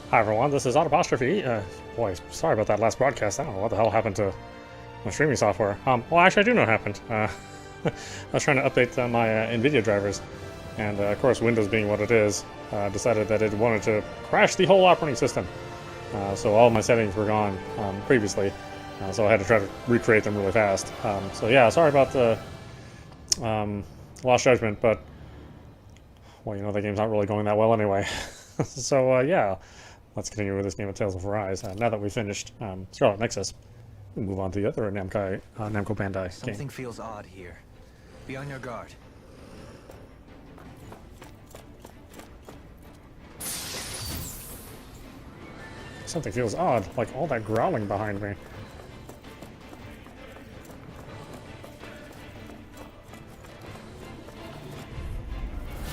Hi everyone, this is audap. Boy, sorry about that last broadcast. I don't know what the hell happened to my streaming software. Well, actually, I do know what happened. I was trying to update my NVIDIA drivers, and of course, Windows being what it is, decided that it wanted to crash the whole operating system. So all my settings were gone previously, so I had to try to recreate them really fast. So yeah, sorry about the Lost Judgment, but well, you know, the game's not really going that well anyway. So yeah. Let's continue with this game of Tales of Arise. Now that we've finished Scarlet Nexus, we'll move on to the other Namco Bandai Something game. feels odd here. Be on your guard. Something feels odd, like all that growling behind me.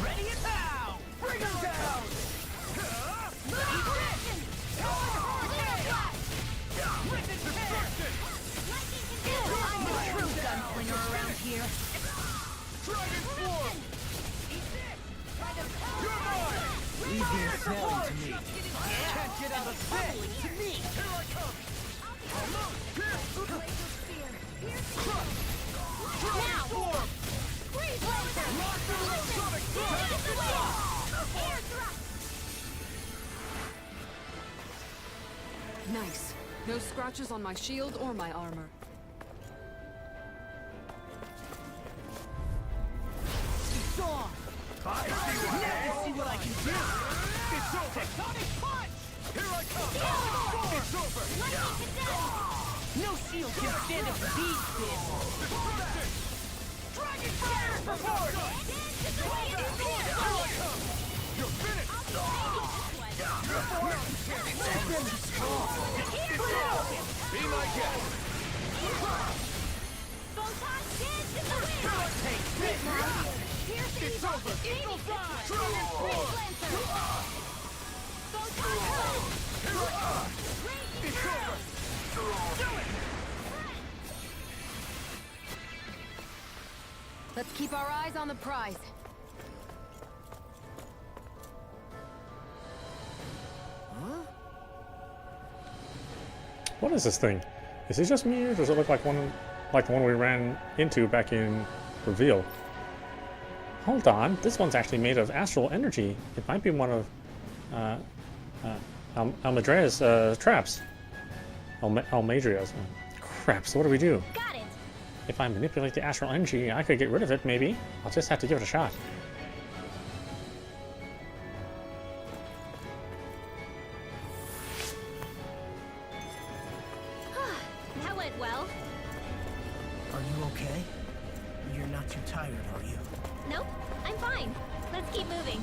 Ready and now! Bring him down! Around here. Dragon form! You're mine! Leave the ensnaring to me. Can't get out of bed! To me! Here I come! Dragon form! Nice. No scratches on my shield or my armor. Now see what I can do! It's over! Tectonic punch! Here I come! It's over! No shield can stand up to these fists! Dragon fire! Here I come! You're finished! Be my guest! It's over! Eagle fly! Dragon form! It's over! Do it! Let's keep our eyes on the prize. What is this thing? Is it just me, or does it look like the one we ran into back in Reveal? Hold on, this one's actually made of astral energy. It might be one of Almadrea's traps. Almadria's. Crap, so what do we do? Got it. If I manipulate the astral energy, I could get rid of it, maybe. I'll just have to give it a shot. That went well. Are you okay? You're not too tired, are you? Nope, I'm fine. Let's keep moving.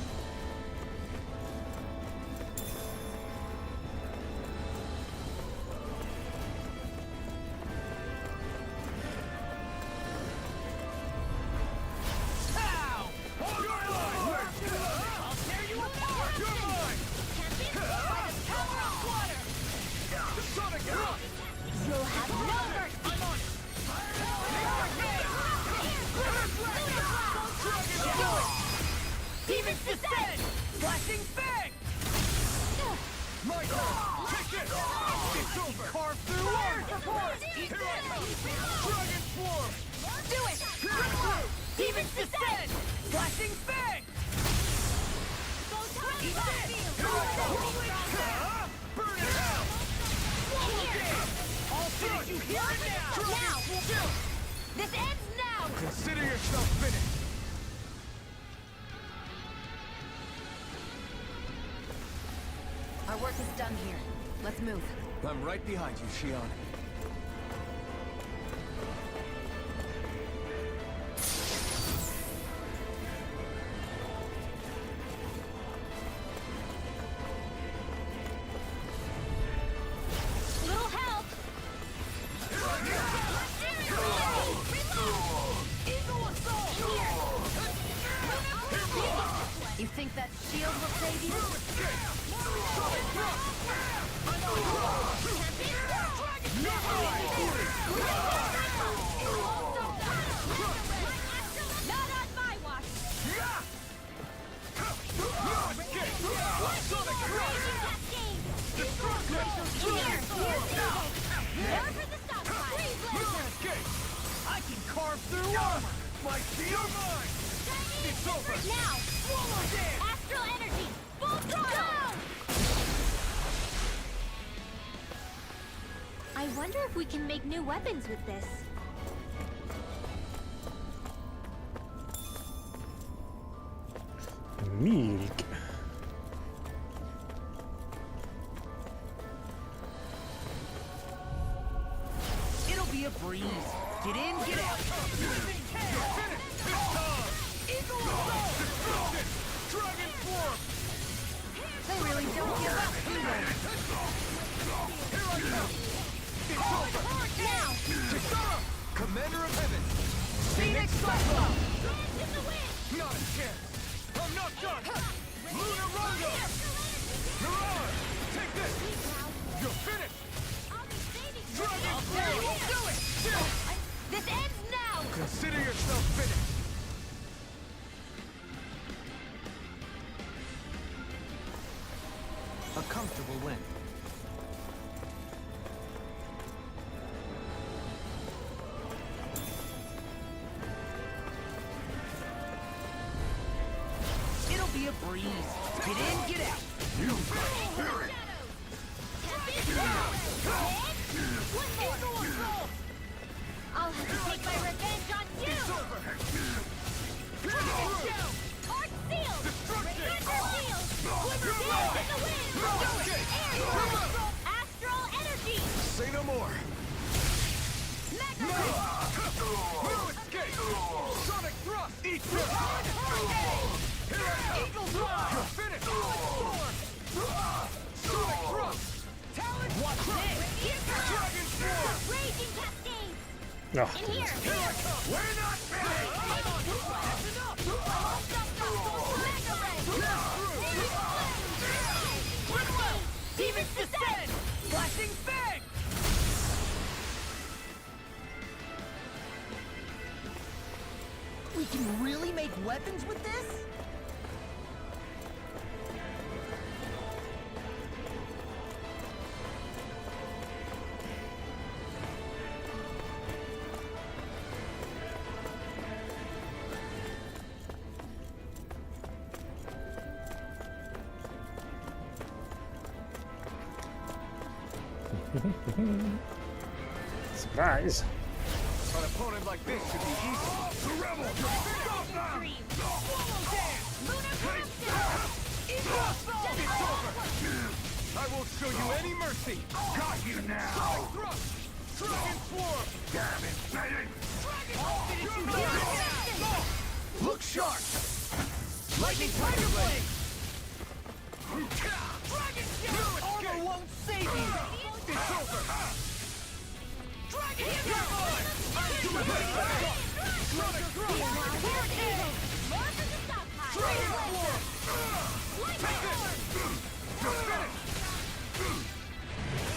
Ow! You're mine! I'll tear you apart! You're mine! By the power of water! The sonic thrust! You'll have no mercy. I'm on it! Demons descend! Flashing fang! My turn! Take it! It's over! Carve through iron! Here I come! Dragon form! Do it! Demons descend! Flashing fang! Eat this! Here I go! Burn it out! I'll finish you here and now! This ends now! Consider yourself finished! Our work is done here. Let's move. I'm right behind you, Shion. Little help! You think that shield will save you? No! carve through armor! My shield mine! It's over! Now! Swallow dance! Astral energy! Full throttle! I wonder if we can make new weapons with this. Milk. It'll be a breeze. Get in, get out. Living chaos. Eagle assault. Destruction! Dragon form! They really don't give up, do they? Here I come! It's over! Now! Kisara! Commander of Heaven! Phoenix Cyclone! Lands in the wind! Not a chance! I'm not done! Lunar Rondo! Mirage! Take this! You're finished! I'll be saving you! Dragon There, form! we'll do it! This ends now! Consider yourself finished! A comfortable win. It'll be a breeze. Get in, get out. I'll have to take my revenge on you! Arc seal! Thunder seal! Glimmer dance in the wind! Air control! Astral energy! Say no more! Mega No escape! Sonic thrust! Eat this! Here I come! Eagle Fly! You're finished! Sonic thrust! Talon, watch this! Dragon form! Raging cascade! No. In here! Here I come! We're not finished! That's enough! Mega ray! Demons descend! Flashing fang! We can really make weapons with this? Surprise. An opponent like this should be easy. The rebel! I won't show you any mercy! Got you now! Sonic thrust! Dragon swarm! Damn it! Look sharp! Lightning Tiger Blade! Dragon shield! No Armor escape! won't save you! It's over! Dragon shield! Sonic thrust! Dragon swarm! Take this! You're finished!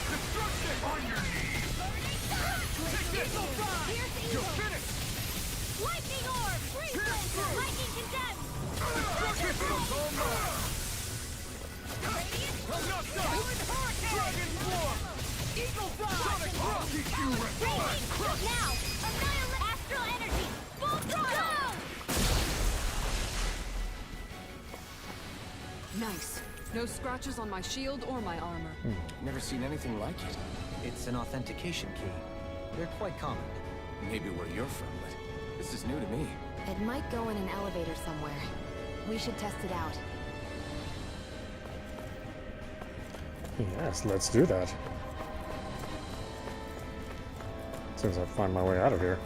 Destruction! On your knees! Take this! You're finished! Lightning orb! Freeze laser! Lightning condemned! Destruction! It's all mine! I'm not done! Dragon form! Eagle Fly! Sonic thrust! Raging crush! Now! Annihilate astral energy! Full throttle! Nice. No scratches on my shield or my armor. Never seen anything like it. It's an authentication key. They're quite common. Maybe where you're from, but this is new to me. It might go in an elevator somewhere. We should test it out. Yes, let's do that. As soon as I find my way out of here.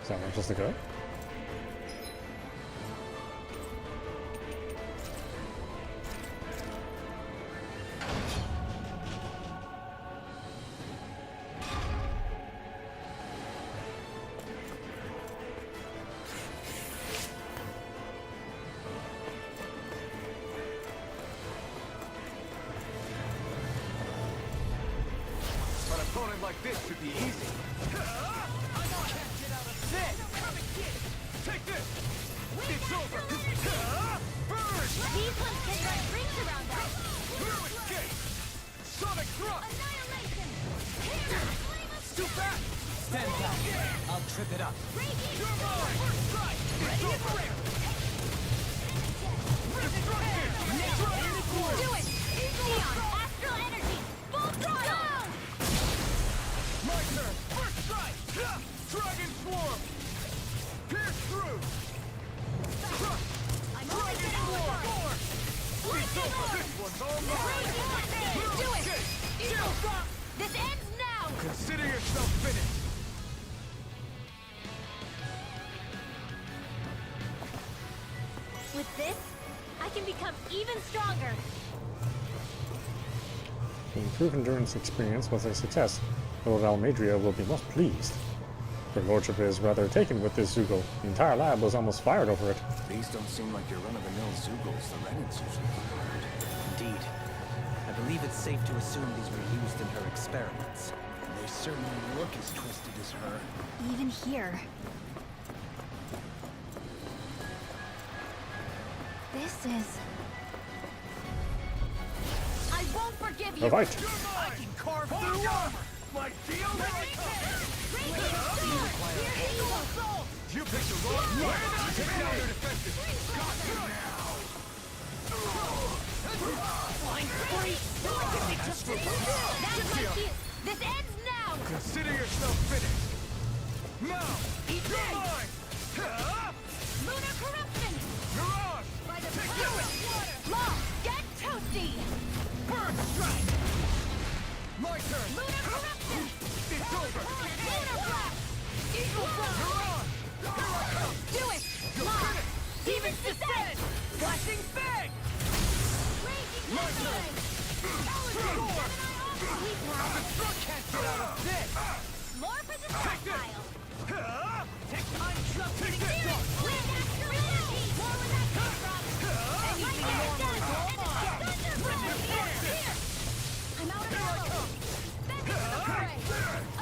Is that where I'm supposed to go? An opponent like this should be easy. I can't get out of this! Take this! It's over! Burn! These ones can run rings around us. No escape! Sonic thrust! Annihilation. Too fast! Stand back. I'll trip it up. You're mine! First strike! It's over! Destruction! Do it! Neon, astral energy, full throttle! My turn! First strike! Dragon swarm! Pierce through! I'm only getting more! It's over! This one's all mine! Do it! Eagle drop! This ends now! Consider yourself finished! With this, I can become even stronger. The improved endurance experience was a success. Lord Almadria will be most pleased. Her lordship is rather taken with this Zoogle. The entire lab was almost fired over it. These don't seem like your run-of-the-mill Zoogles the Renans usually find. Indeed. I believe it's safe to assume these were used in her experiments. They certainly look as twisted as her. Even here. This is... I won't forgive you! A fight! I can carve through armor! My shield! You picked the wrong way! Take down their defenses! Got you now! Flying free! That's my shield! This ends now! Consider yourself finished! Now! You're mine! Lunar corruption! Mirage! By the power of water! Law, get toasty! Burn strike! My turn! Lunar corruption! It's over! Lunar blast! Eagle blast! Mirage! Here I come! Do it! Law! Demon's descent! Flashing bang! Raging My turn! Elegant! He's now! Struck can't get out of this! More for the stockpile! Take time, jump! Take Wind this! astral energy! More where that came from! Anything normal is all mine! Here! I'm out of ammo! Bend into the fray!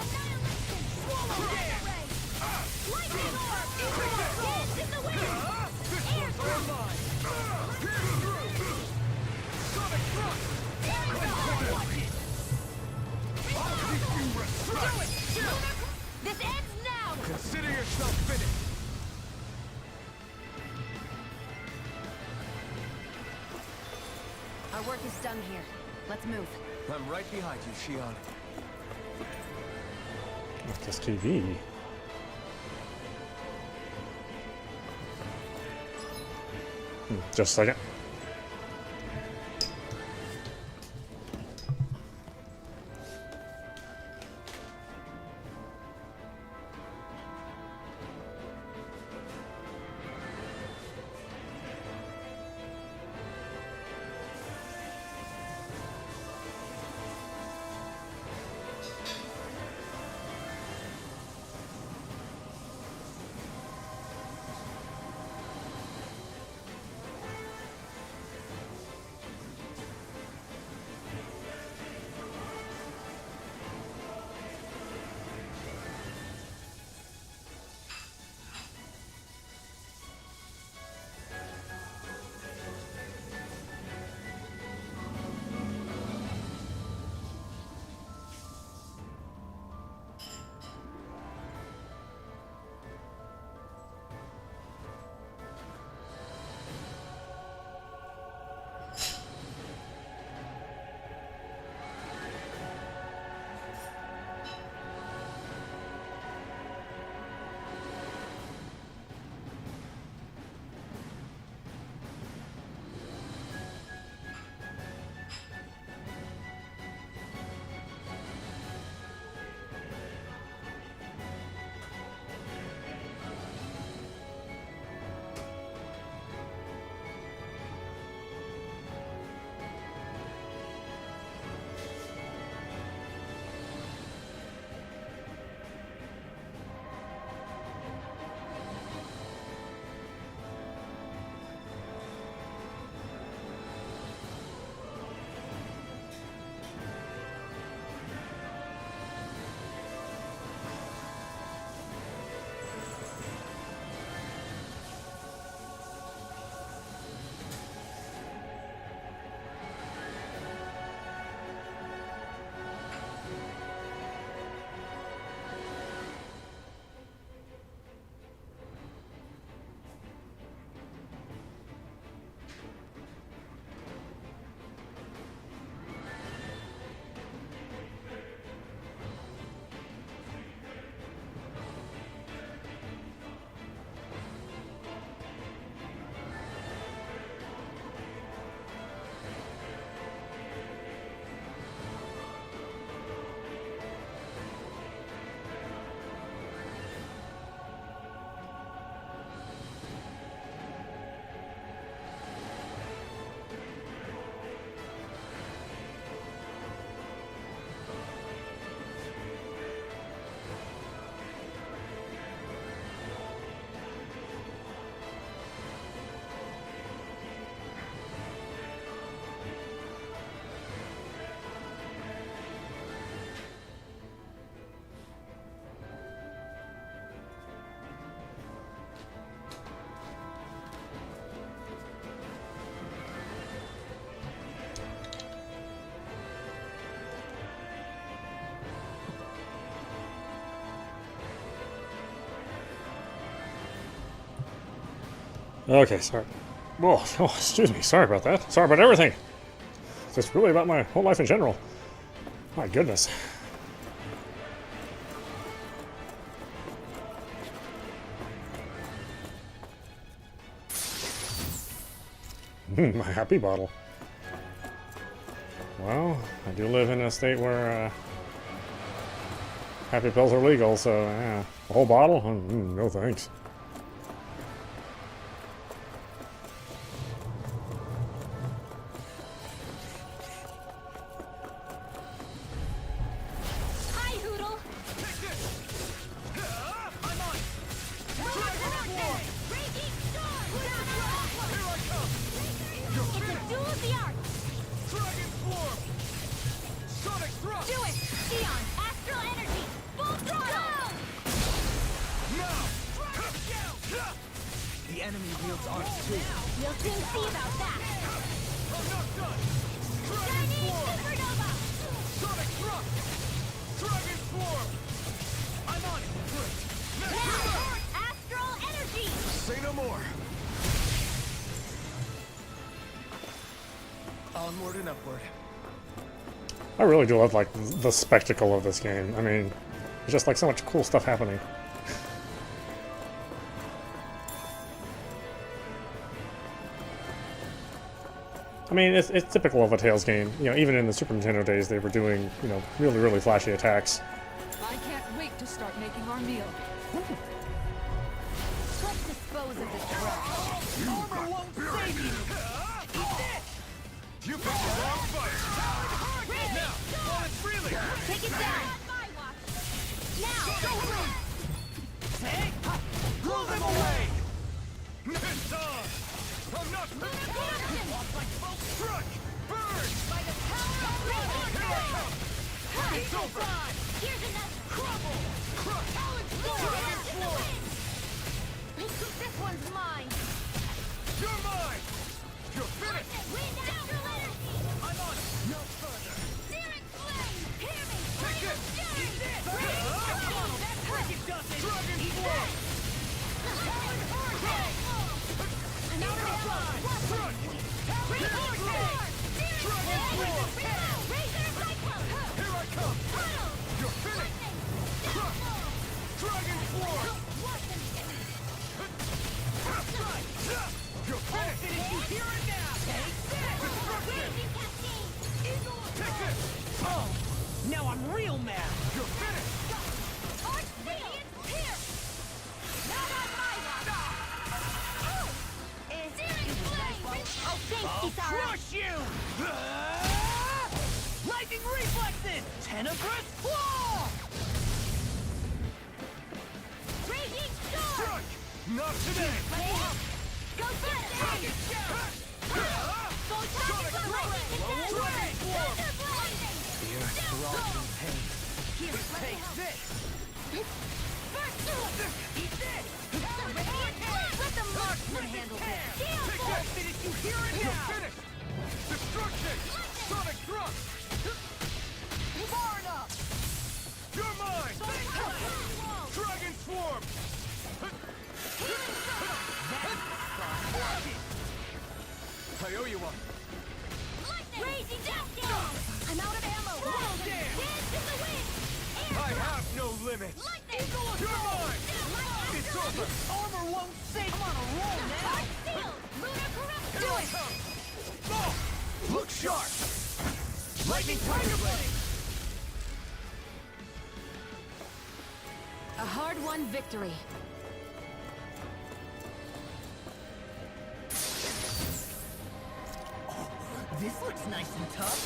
Annihilation! Swallow ray! Lightning orb! Dance in the wind! Air thrust! Pierce through! Sonic thrust! This ends now! Consider yourself finished! Our work is done here. Let's move. I'm right behind you, Shion. What's this TV? Just a second. Okay, sorry. Whoa, oh, excuse me. Sorry about that. Sorry about everything. It's just really about my whole life in general. My goodness. My happy bottle. Well, I do live in a state where happy pills are legal, so yeah. A whole bottle? No thanks. Hi, Hoodle. Raging storm. It's a duel of the arts. Do it, Sion. Astral energy. Full throttle. The enemy wields arms too. We'll soon see about that. Chinese supernova. Now, astral energy. Say no more. Onward and upward. I really do love, like, the spectacle of this game. I mean, there's just, like, so much cool stuff happening. I mean, it's typical of a Tales game. You know, even in the Super Nintendo days, they were doing, you know, really, really flashy attacks. I can't wait to start making our meal. Let's dispose of this trash. Armor won't save you. Eat this. You picked the wrong fight. Now, while it's reeling. Take it down. My watch. Now, go through. Take. Blow them away. It's on. I'm not struck. Burn. By the power of radiant. It's over. Here's another. Crumble. Crush. This one's mine. You're mine. You're finished. Wind astral energy. I'm on it. No further. Searing flame. Hear me. Take it. Eat this. That's Break it doesn't. Dragon Eat force. this. Talon vortex. I'm out of ammo. Crush. Razor sword. Searing flame. Razor cyclone. Here I come. Tunnel. You're finished. Crush. Dragon Floor. You're finished. You hear it now. Take this. Destruction. Raging cascade. Take this. Oh, now I'm real mad. You're finished. Arch seal. Here. Not on my watch. Searing flame. Oh, thanks, Kisara. Crush you! Lightning reflexes! Tenebrous claw! Raging storm. Struck. Not today. Let me help. Go get it. Dragon Shout. Sonic Dragon Swarm. Thunder blazing. Fear, thrall, and pain. Here, let me Take help. this. First sword. Eat this. Let the marksman handle this. Shield Take force. this. Did you hear it? You're finished. Destruction. Sonic Thrust. Far enough. You're mine. Dragon Swarm. I owe you one. Raging cascade. I'm out of ammo. Throttle dance. Dance in the wind. I have no limits. You're mine. It's over. Armor won't save. I'm on a roll now. Heart sealed. Lunar corruption. Here I come. Oh, look sharp. Lightning Tiger Blade. A hard-won victory. This looks nice and tough.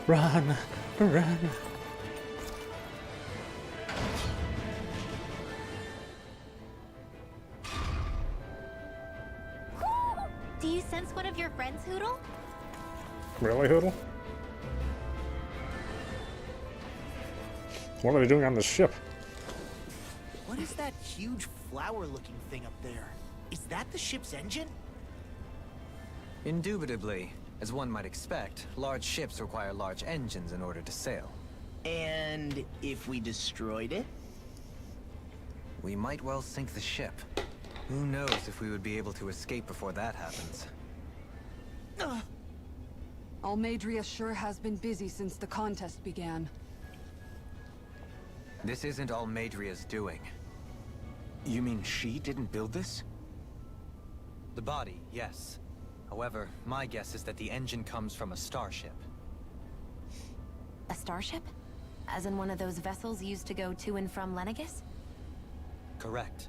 Run, run. Do you sense one of your friends, Hoodle? Really, Hoodle? What are they doing on the ship? What is that huge flower-looking thing up there? Is that the ship's engine? Indubitably. As one might expect, large ships require large engines in order to sail. And if we destroyed it? We might well sink the ship. Who knows if we would be able to escape before that happens. Almadria sure has been busy since the contest began. This isn't Almadria's doing. You mean she didn't build this? The body, yes. However, my guess is that the engine comes from a starship. A starship? As in one of those vessels used to go to and from Lenegus? Correct.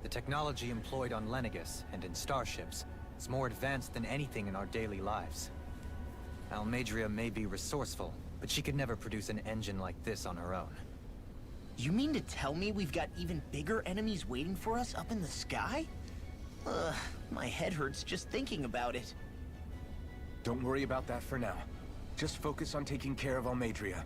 The technology employed on Lenegus and in starships is more advanced than anything in our daily lives. Almadria may be resourceful, but she could never produce an engine like this on her own. You mean to tell me we've got even bigger enemies waiting for us up in the sky? My head hurts just thinking about it. Don't worry about that for now. Just focus on taking care of Almadria.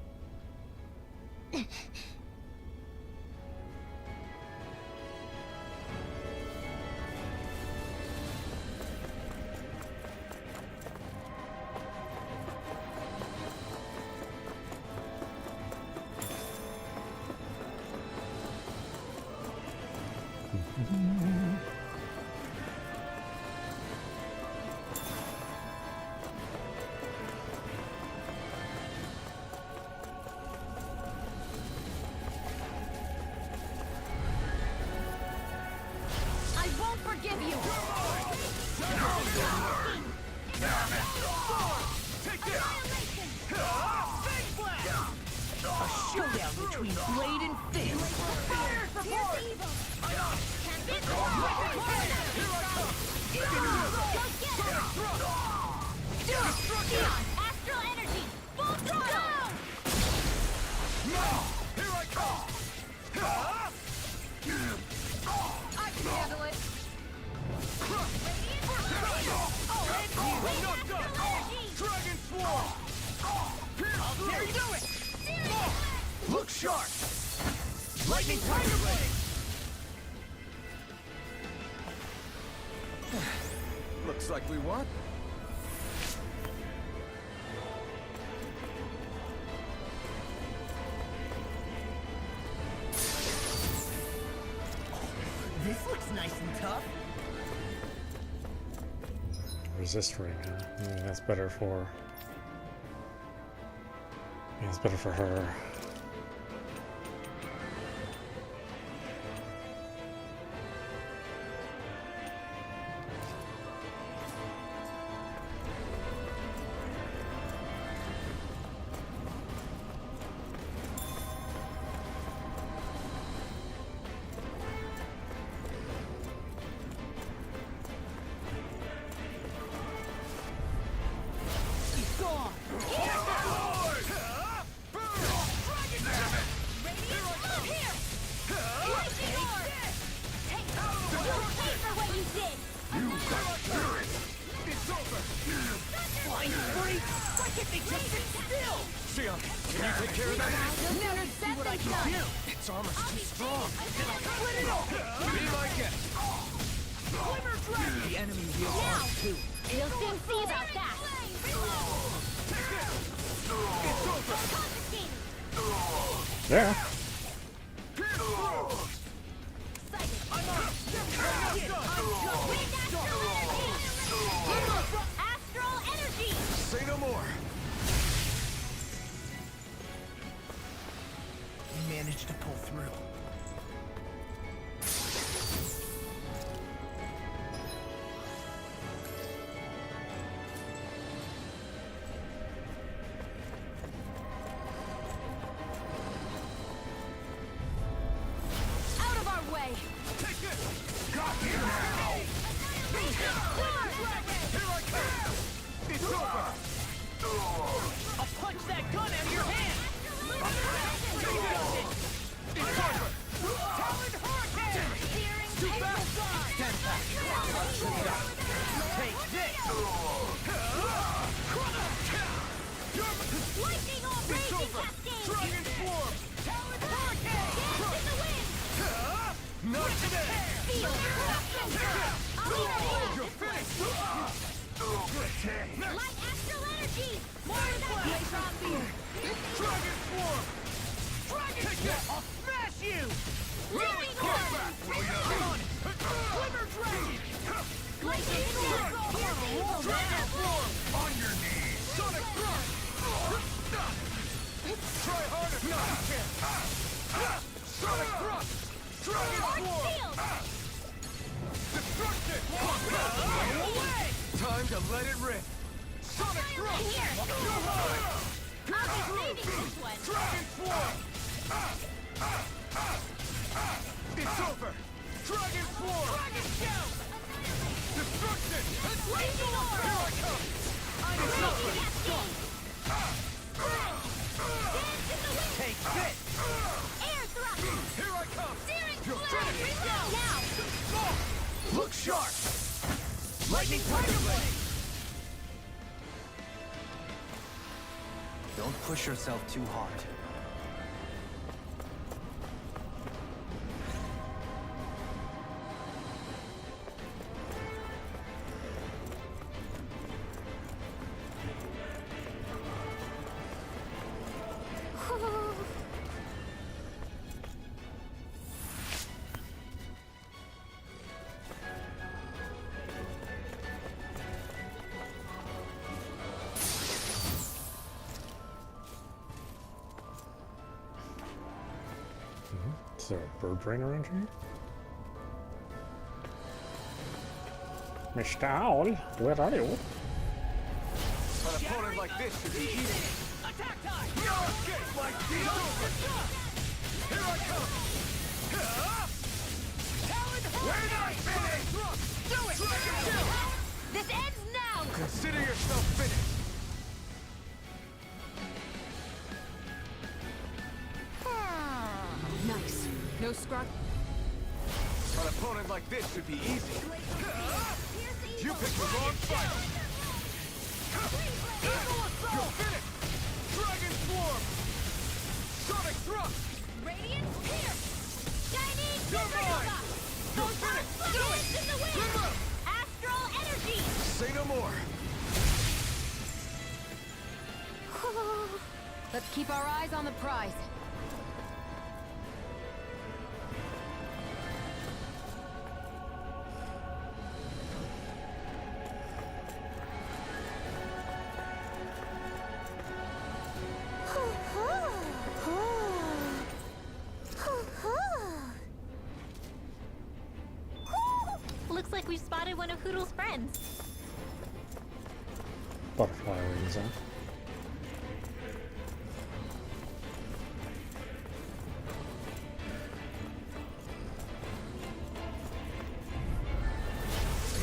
I won't forgive you! A showdown between Blade and Fist. Astral energy! Full throttle! Here I come! I can handle it! Dragon Swarm! There you do it! Look sharp! Lightning Tiger Blade! Looks like we won. This looks nice and tough. Resist ring, huh? Yeah, that's better for... Yeah, it's better for her. Its armor's too strong. Be my guest. The enemy wields arms too. You'll soon see about that! It's over. Yeah. Astral energy! Say no more. We managed to pull through. Out of our way! Take it. Got you now. Here I come. I'll smash you! Lightning Get Horn! back! Glimmer Dragon! Lightning Sword! Dragon Form! On your knees! Sonic Thrust! Try harder! No, you can't! Sonic Thrust! Dragon Arc Form! Shield! Destruction! Away! Time to let it rip! Sonic Thrust! Here! You're mine! I'll be saving this one! Dragon Swarm! It's over! Dragon Swarm! Dragon Shout! Destruction! Lightning Orb! Here I come! Lightning Cascade! Dance in the wind! Take this! Air Thrust! Here I come! Searing You're Flame! finished! Now! Look sharp! Lightning Tiger Blade! Don't push yourself too hard. Is there a bird brain around here? Mr. Owl, where are you? An opponent like this should be easy. Attack time! No escape like these over! Here I come! We're not finished! Do it! Dragon Shield! This ends now! Consider yourself finished! Nice. No scratch. An opponent like this should be easy. You picked the wrong fight! You're finished! Dragon Swarm! Sonic Thrust! Radiant Pierce! Chinese You're mine! You're finished! Do it! In the wind! Glimmer! Astral Energy! Say no more! Let's keep our eyes on the prize. Looks like we've spotted one of Hoodle's friends. Butterfly wings, huh?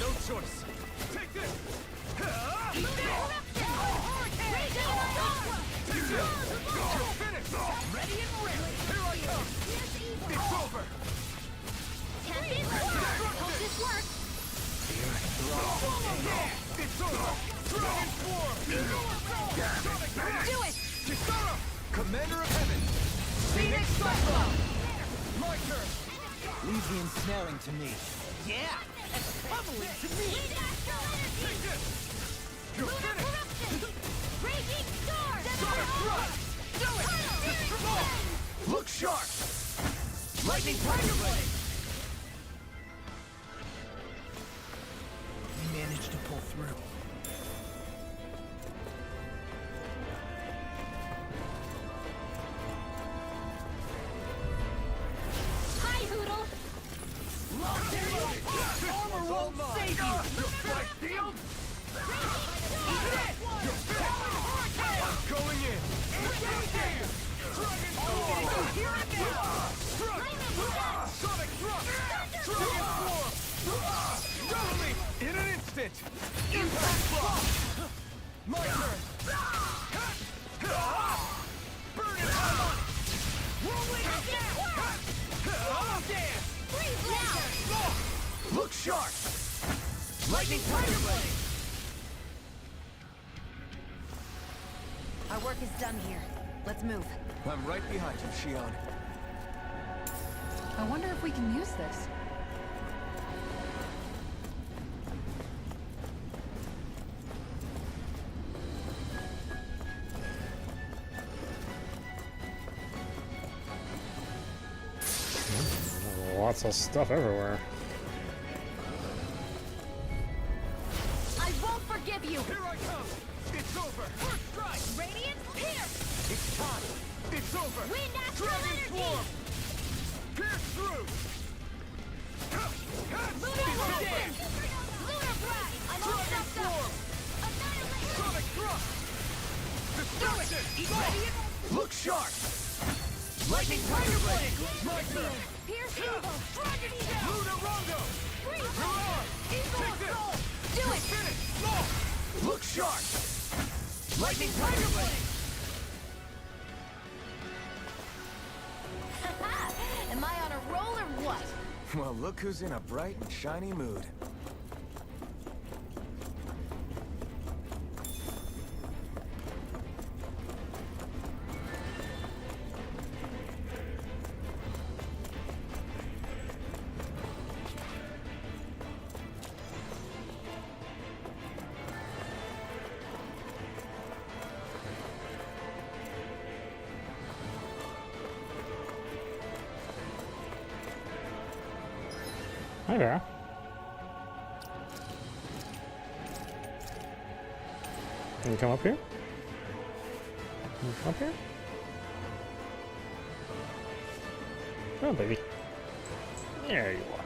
No choice! Take this! You're finished! Ready and ready! Here I come! It's over! Hope this works! It's over! Dragon Swarm! Sonic Blade! Do it! Kisara! Commander of Heaven! Phoenix Cyclone! My turn! Leave the ensnaring to me. Yeah, that's probably to me. Take this! You're finished! Raging Storm! Sonic Thrust! Do it! Look sharp! Lightning Tiger Blade! We managed to pull through. Hi, Hoodle! Armor won't save you! Your flight field? I'm going in! Dragon Swarm! Here it goes! Sonic Thrust! Dragon Swarm! Totally! In an instant! Impact Block! My turn! Burn it out! Rolling dance! Freeze now! Look sharp! Lightning Tiger Blade! Our work is done here. Let's move. I'm right behind you, Shion. I wonder if we can use this. lots of stuff everywhere. I won't forgive you! Here I come! It's over! First strike! Radiant pierce! It's time! It's over! Wind astral Dragon energy! swarm! Pierce through! Lunar blast! Lunar blast! I'm all Dragon stuffed up! swarm! Annihilation! Sonic thrust! Destruction! Radiant! Look sharp! Lightning tiger blade! My turn! Pierce evil! Tragedy! Lunar rondo! Free You're fall! on! Evil Take this! soul! Do it! Finish! Lock! Look sharp! Lightning tiger blade! Am I on a roll or what? Well, look who's in a bright and shiny mood. Hi there. Can you come up here? Can you come up here? Oh, baby. There you are.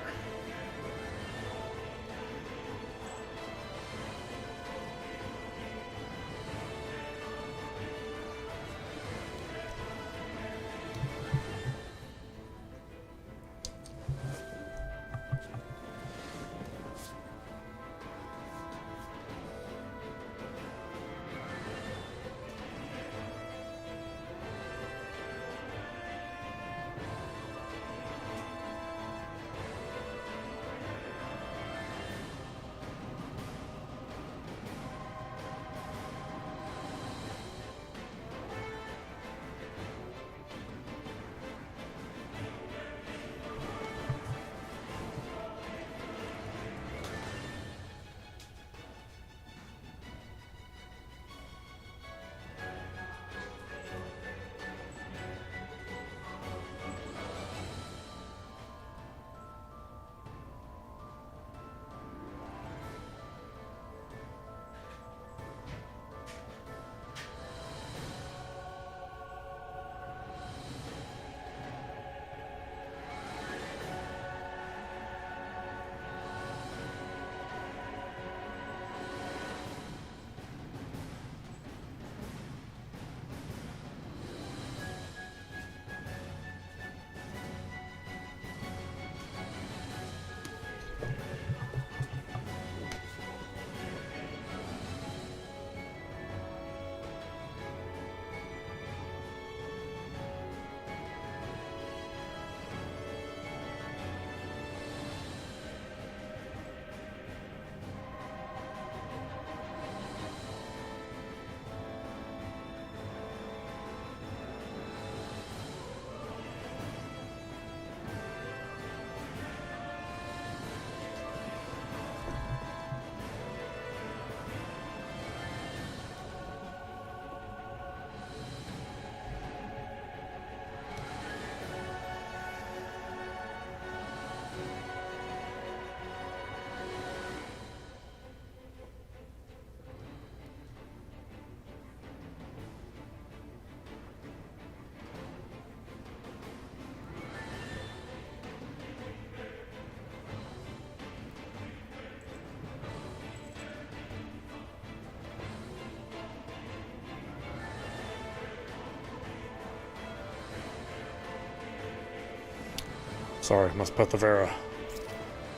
Sorry, must pet the Vera.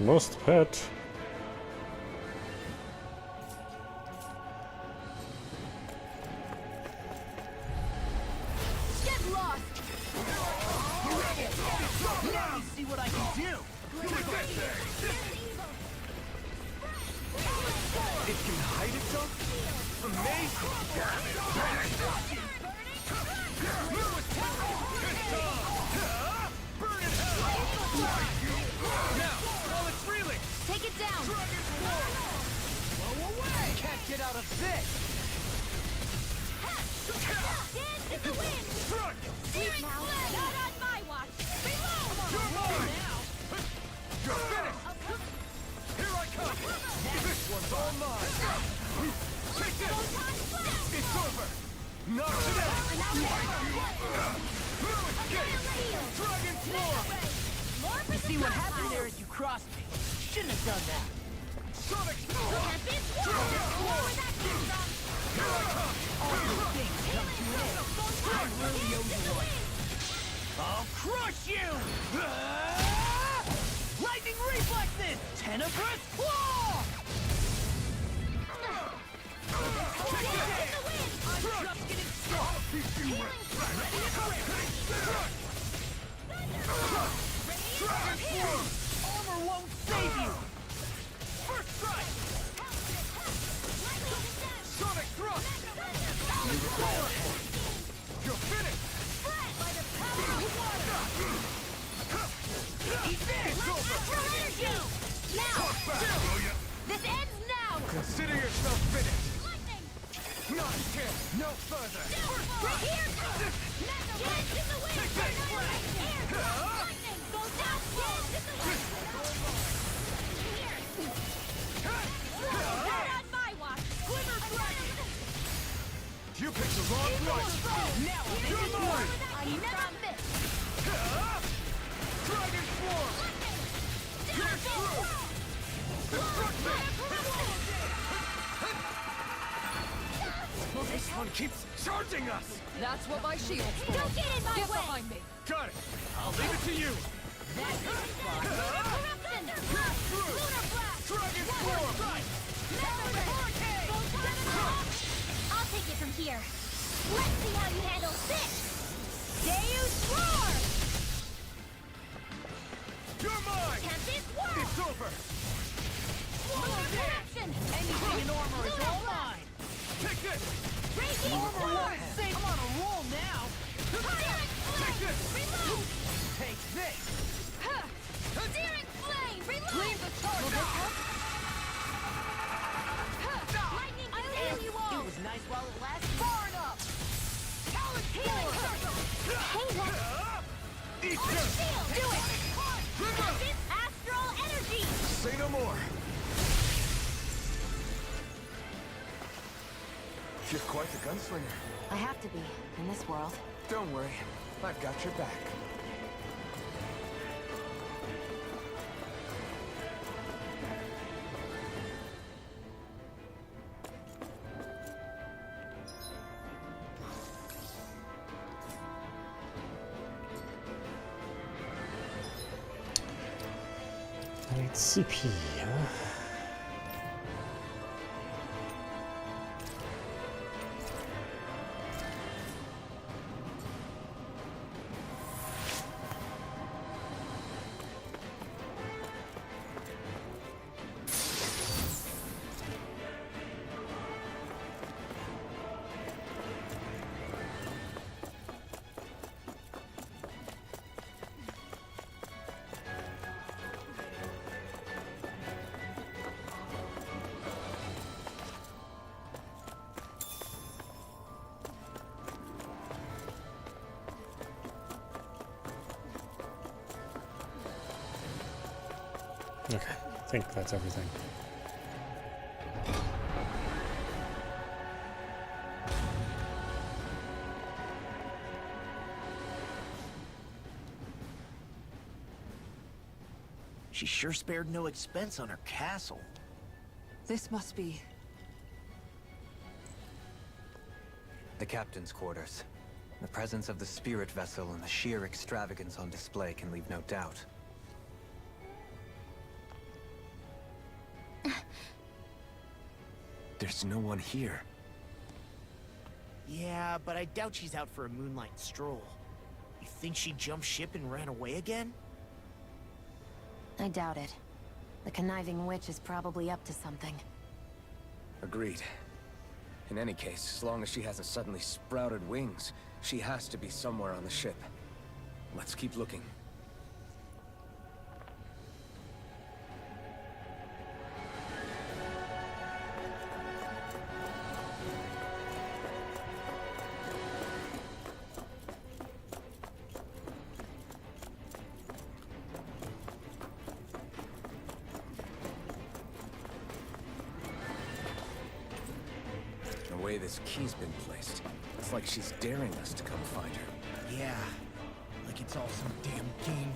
Must pet. Get lost! Let me see what I can do! It can hide itself? Amazing! Burn in hell! Now, while it's reeling! Take it down! Dragon swarm! Blow away! Can't get out of this! Dance in the wind! Struck! Searing flame! Not on my watch! Below! You're mine! see what happened there as you crossed me. Shouldn't have done that. Can't be where that came from. All good things come to an end. I really owe you one. I'll crush you! Lightning reflexes! Tenebrous claw! I'm just getting Armor won't save you! First strike! Sonic thrust! You're finished! By the power of water! Eat this! Natural energy! Now! This ends now! Consider yourself finished. Lightning! Not a chance. No further. Right here! Get in the wind! Air! Lightning! Go down! Get in the wind! Here! Not on my watch! Quiver dragon! You picked the wrong one. Now You're mine. I never miss! Dragon swarm. Pierce through! Well, this one keeps charging us. That's what my shield's for. Don't get in my Get way! behind me. Got it. I'll leave it to you. Corruption! Lunar blast! Dragon swarm. Hurricane! I'll take it from here. Let's see how you handle this! Deus Roar! You're mine. Can't this work? It's over. Lunar corruption! anything in armor is all mine! Take this. Raging storm! I'm on a roll now! Searing flame! Reload! Take this! Searing flame! Reload! Leave the charge. Lightning can heal you all! It was nice while it lasted. Far enough! Healing circle! Hey, Eat let's this. shield! Do it! Can't this astral energy! Say no more. You're quite the gunslinger. I have to be, in this world. Don't worry. I've got your back. I need CP, huh? Okay, I think that's everything. She sure spared no expense on her castle. This must be... The captain's quarters. The presence of the spirit vessel and the sheer extravagance on display can leave no doubt. There's no one here. Yeah, but I doubt she's out for a moonlight stroll. You think she jumped ship and ran away again? I doubt it. The conniving witch is probably up to something. Agreed. In any case, as long as she hasn't suddenly sprouted wings, she has to be somewhere on the ship. Let's keep looking. The way this key's been placed, it's like she's daring us to come find her. Yeah, like it's all some damn game.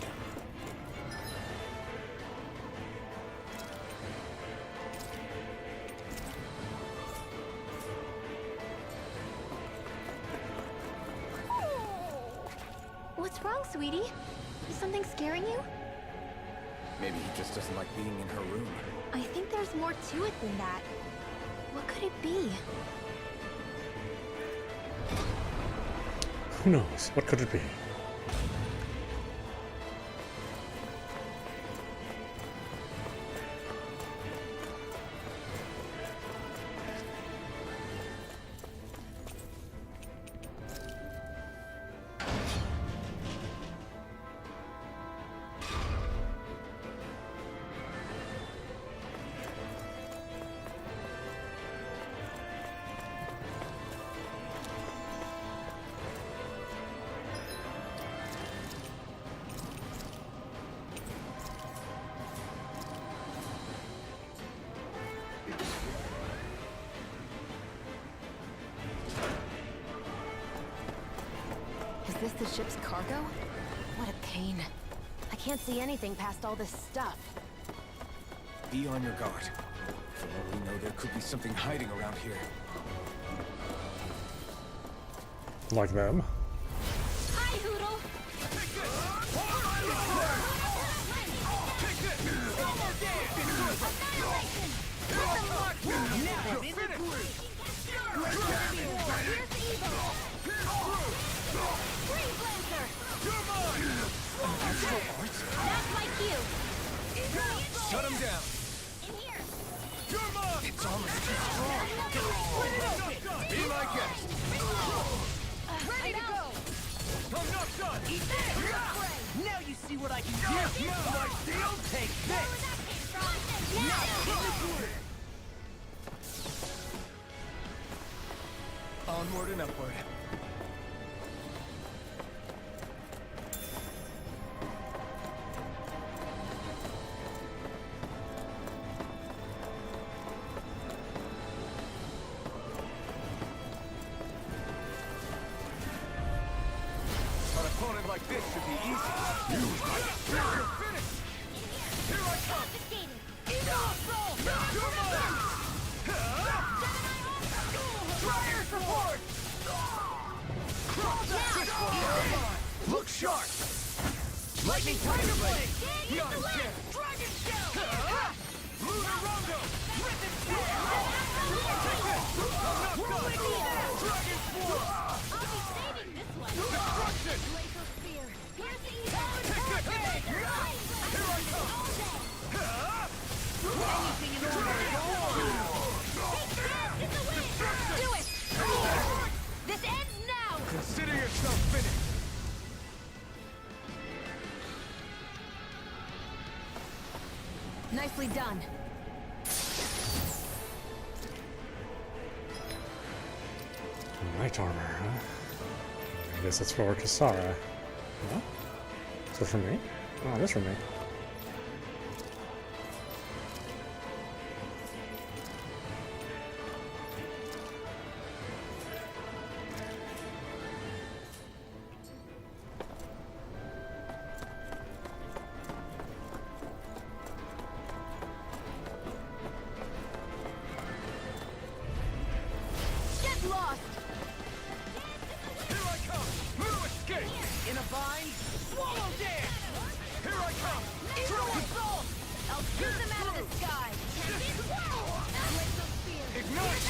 sweetie? Is something scaring you? Maybe he just doesn't like being in her room. I think there's more to it than that. What could it be? Who knows? What could it be? Is this the ship's cargo? What a pain. I can't see anything past all this stuff. Be on your guard. For all we know, there could be something hiding around here. Like them. Hi, Hoodle. That's my cue. Shut him down! In here. It's almost too strong! Be my guest! Ready to go! I'm not done! Eat this! Now you see what I can do! My deal? Take this! Onward and upward. An opponent like this should be easy. You're finished! Here I come! Fire support! Look sharp! Lightning Tiger Blade! Beyond ship! Dragon Shell! Lunar Rondo! Rhythm Sword! Dragon Swarm! I'll be saving this one. Destruction! Laser Spear. Here's the evil. Here I come! Anything in order! Get the win. Do it. This ends now. Consider yourself finished! Nicely done. Knight armor, huh? I guess it's for Kasara. Huh? Is it for me? Oh, it is for me. Get lost. Here I come! No escape! In a bind, swallow dance! Here I come! True assault! I'll shoot them out of the sky. Laser Spear. Ignite!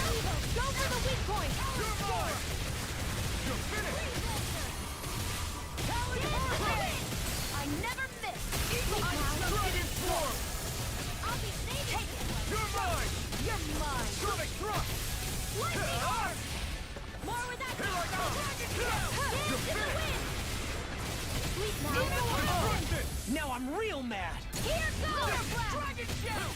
Go for the weak point. You're mine! You're finished! I never miss. Dragon Swarm! I'll be saving this one. You're mine! You're mine. Sonic Thrust! Lightning arm. More with that. Here I come! You're finished! Sweet now. Destruction! Now I'm real mad! Here goes. Dragon Shell!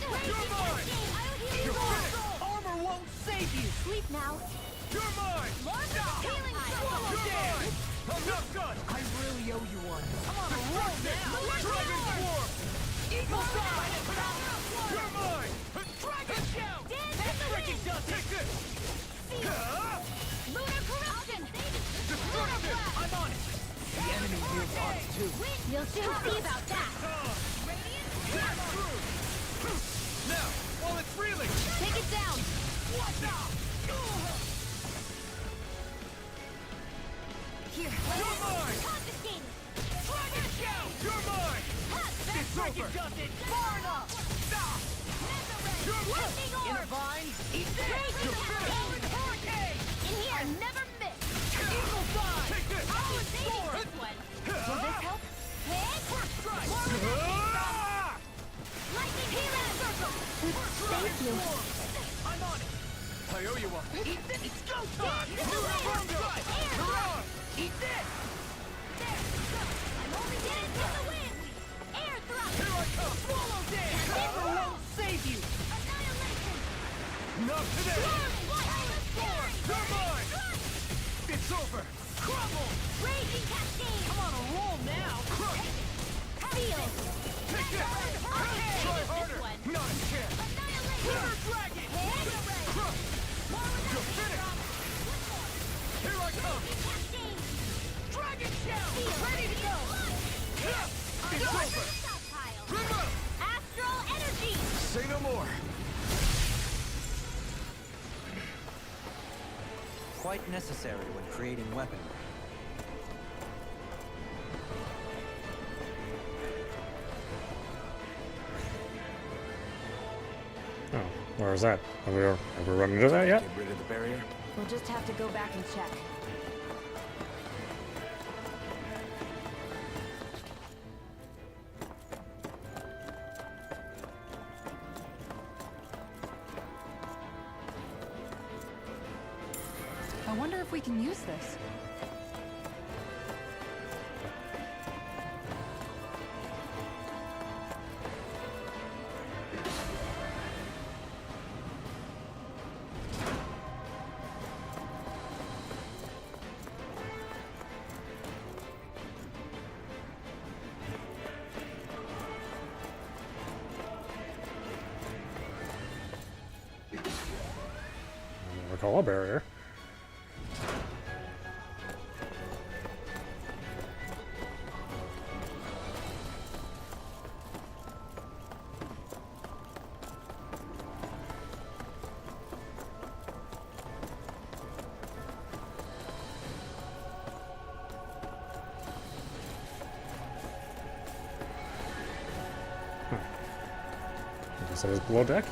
You're mine! I'll heal you You're all. finished! Armor won't save you! Sleep now. You're mine! Healing Swallow You're dance! mine! I'm not done! I really owe you one. I'm on a roll now! Dragon Swarm! Eagle Side! You're mine! Dragon Shell! Dance That in the freaking wind. does it! Take this! Lunar corruption. Destruction! I'm on it! The enemy wields odds too. You'll soon see about that. That's true! Now, while it's reeling! Take it down. Here, You're mine! Confiscated. over! Does it far enough! In the vine, eat this! Hurricane! In here! I never miss! Eagle Fly! Take this! I'll Save this one! Will this help? Hit! First strike! Lightning healing! Circle! Thank you. I'm on it! I owe you one! Eat this! It's go time! Dance in the wind! Air! Eat this! There! I'm only getting in the wind! Air thrust! Here I come! Swallow dance! Never won't save you! Annihilation! Not today! Lightning! They're mine! It's over! Crumble! Raging cascade! I'm on a roll now! Crush! Field! Take this! Try harder! One. Not a chance! Annihilation! River Dragon! Hit! Crush! More with You're finished! Here I come! cascade! Dragon Shell! Field! Ready to go! It's over! Stockpile! Remove! Astral energy! Say no more! Quite necessary when creating weaponry. Oh, where is that? Have we run into that yet? Get rid of the barrier? We'll just have to go back and check. I wonder if we can use this. I don't recall a barrier. I guess it was below deck.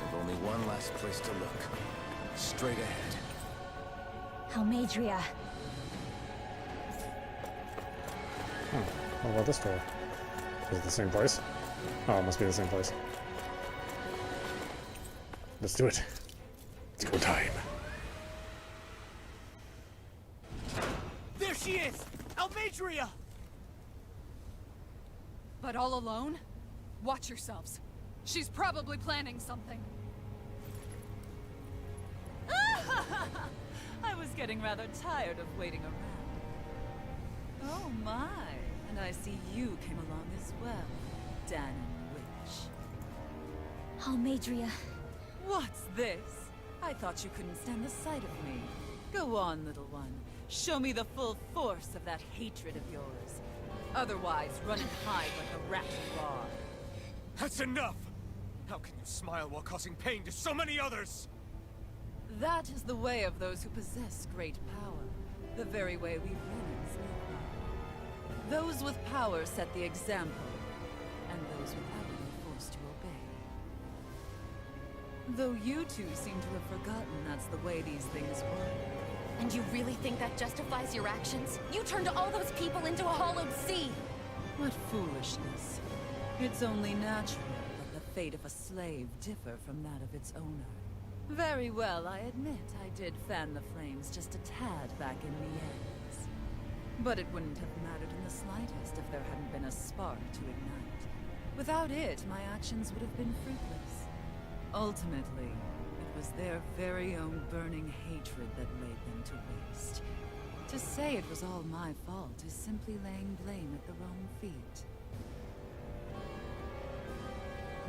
There's only one last place to look. Straight ahead. Almadria. Oh, what about this door? Is it the same place? Oh, it must be the same place. Let's do it. It's go time. There she is! Almadria! But all alone? Watch yourselves. She's probably planning something. I was getting rather tired of waiting around. Oh my, and I see you came along as well, Dan Witch. Almadria. What's this? I thought you couldn't stand the sight of me. Go on, little one. Show me the full force of that hatred of yours. Otherwise, run and hide like a rat you are. That's enough! How can you smile while causing pain to so many others? That is the way of those who possess great power. The very way we villains live by. Those with power set the example, and those without are forced to obey. Though you two seem to have forgotten that's the way these things work. And you really think that justifies your actions? You turned all those people into a hollowed sea! What foolishness. It's only natural that the fate of a slave differ from that of its owner. Very well, I admit I did fan the flames just a tad back in the ends. But it wouldn't have mattered in the slightest if there hadn't been a spark to ignite. Without it, my actions would have been fruitless. Ultimately, it was their very own burning hatred that laid them to waste. To say it was all my fault is simply laying blame at the wrong feet.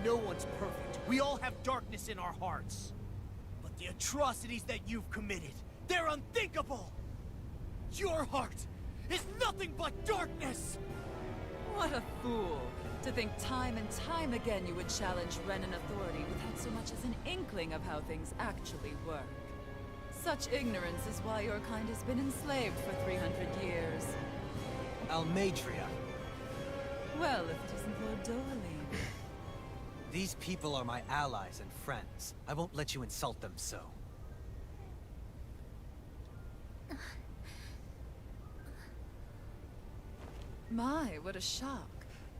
No one's perfect. We all have darkness in our hearts. But the atrocities that you've committed, they're unthinkable! Your heart is nothing but darkness! What a fool! To think time and time again you would challenge Renan authority without so much as an inkling of how things actually work. Such ignorance is why your kind has been enslaved for 300 years. Almadria. Well, if it isn't Lord Dohalim. These people are my allies and friends. I won't let you insult them so. My, what a shock.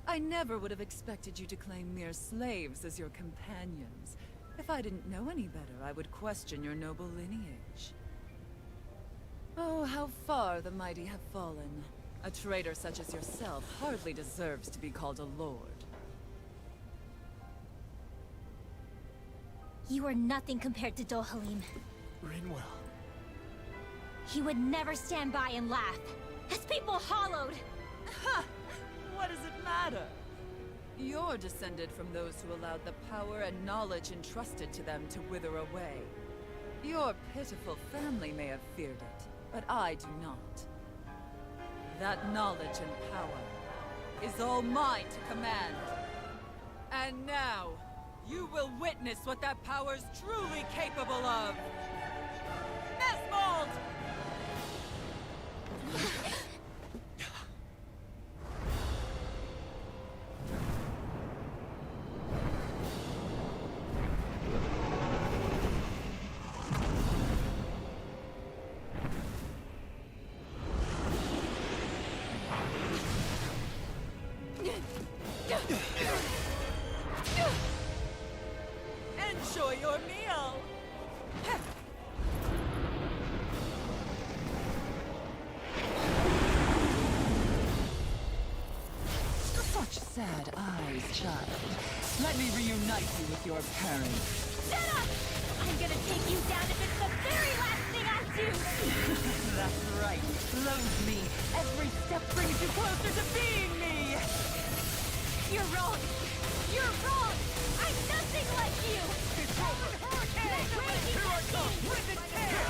I never would have expected you to claim mere slaves as your companions. If I didn't know any better, I would question your noble lineage. Oh, how far the mighty have fallen. A traitor such as yourself hardly deserves to be called a lord. You are nothing compared to Dohalim. Rinwell. He would never stand by and laugh. His people hollowed! Ha! What does it matter? You're descended from those who allowed the power and knowledge entrusted to them to wither away. Your pitiful family may have feared it, but I do not. That knowledge and power is all mine to command. And now, you will witness what that power's truly capable of. Nesmold! Enjoy your meal! Such sad eyes, child. Let me reunite you with your parents. Shut up! I'm gonna take you down if it's the very last thing I do! That's right. Loathe me. Every step brings you closer to being me! You're wrong! You're wrong! I'm nothing like you! It's over! Hurricane! Here I come! Rip and tear!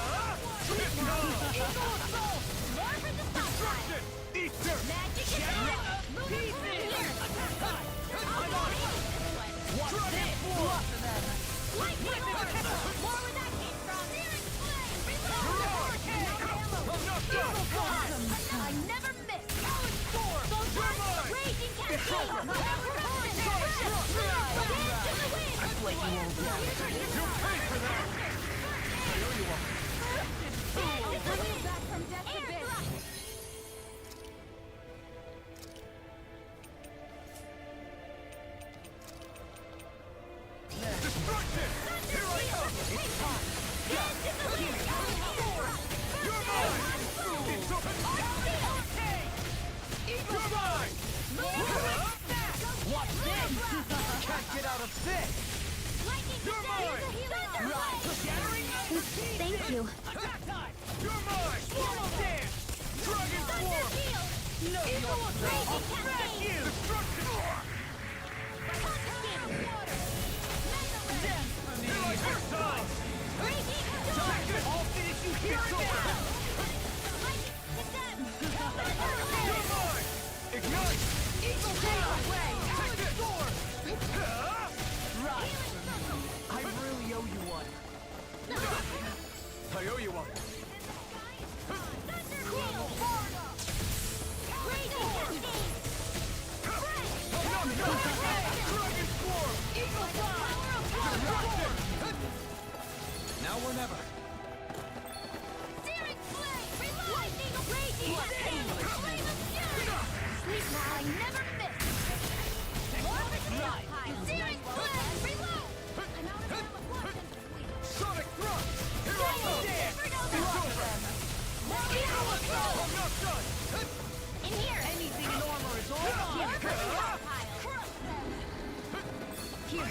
Eagle assault! More for the stop sign! Destruction! Easter! Magic is on! Moving from here! I'm on it! Watch this! Lightning orb! More where that came from! Searing flame! Hurricane! I'm not done! I never miss! Go down! Raging cascade! You pay for that! I owe you one. Back from death to biz! Destruction! Here I come! You're mine! It's over! You're mine! Watch this! Can't get out of this! You're mine! Thank you. Attack time! You're mine! Swallow dance! Dragon swarm! No, you're I'll smack you! Destruction! Dance for me! Here I come! Time! I'll finish you here and now! You're mine! Ignite! Eagle down! Take this! Right! I really owe you one. I owe you one. Dragon swarm! Eagle fly! Now or never. Searing flame! Reload! Raging flame of fury! Sleep now, I never miss! More of a pile! Searing flame! Reload! I'm out of time with weapons, sweet! Sonic thrust! Here I go! It's over! I'm not done! In here! Anything in armor is all mine! More of a pile!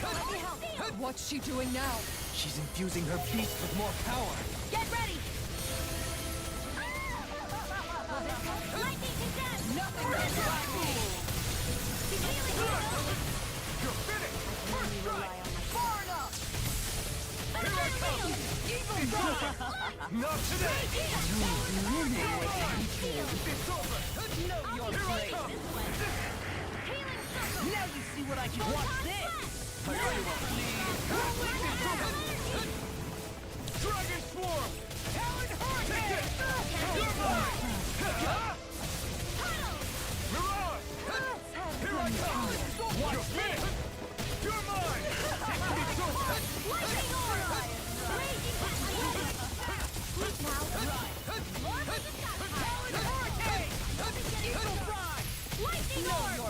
Let me help. What's she doing now? She's infusing her beast with more power. Get ready. Lightning condemned. Nothing can stop me. You're finished! Far enough. Here I come! Evil drive. Not today! It's over! Know your Here I place. come! Now you see what I can watch this. Dragon Swarm! Talon Hurricane! You're mine! Mirage! Here I come! You're finished! You're mine! It's over! Lightning aura. Raging Talon Hurricane! Eagle Drive! Lightning aura.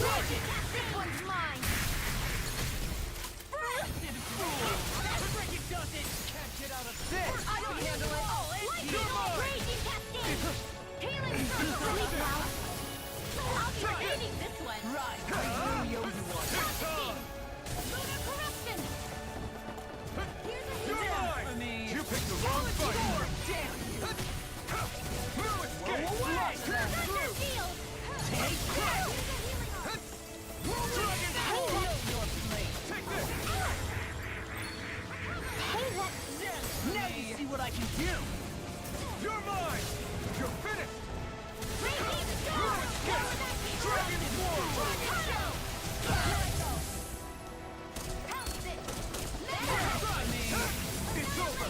Raging this one's mine. That freaking does it! Can't get out of this! I don't handle it. Lightning You're mine! raging cascade. Healing circle. Sleep now. I'll be retaining this one. Right. I know you one. It's on! Lunar corruption. Here's a You're hero. mine! You picked the wrong fight! Damn you. No escape! Away. Thunder shield. Take that. Dragon Know your place. Take this! Now you see what I can do. You're mine! You're finished! Raging No storm. escape! Dragon Swarm! How's it? It's over!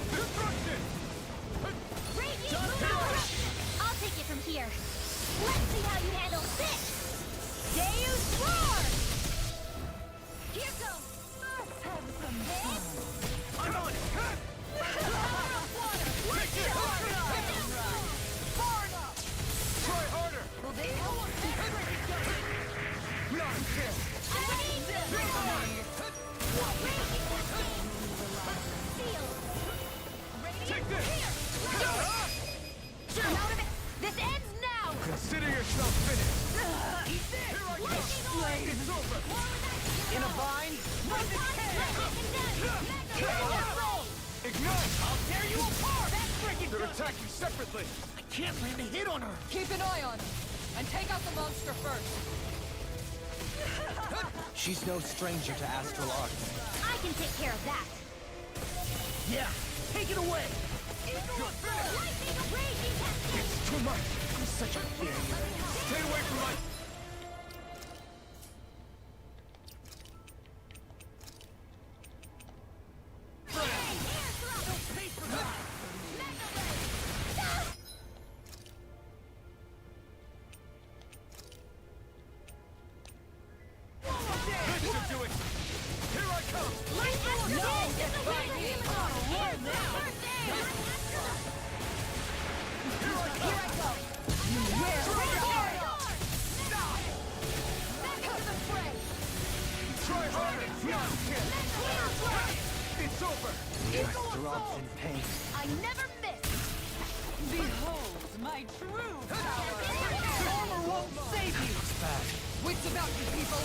Destruction! Raging power. I'll take it from here. Let's see how you handle this. Deus Roar. Here goes. I'm on it! Try harder! Not a chance! Take this! This ends now! Consider yourself finished! Here I go! It's over! In a bind. Ignite! I'll tear you apart. That's freaking They're good. attacking separately! I can't land a hit on her. Keep an eye on her. And take out the monster first. She's no stranger to astral arts. I can take care of that. Yeah. Take it away. Lightning raging cascade! It's too much! I'm such a failure. Stay away from my... This should do it! Here I come! Try harder! Not a chance! It's over! Throbs in pain. I never miss! Behold my true power! Armor won't save you. Wits about you people.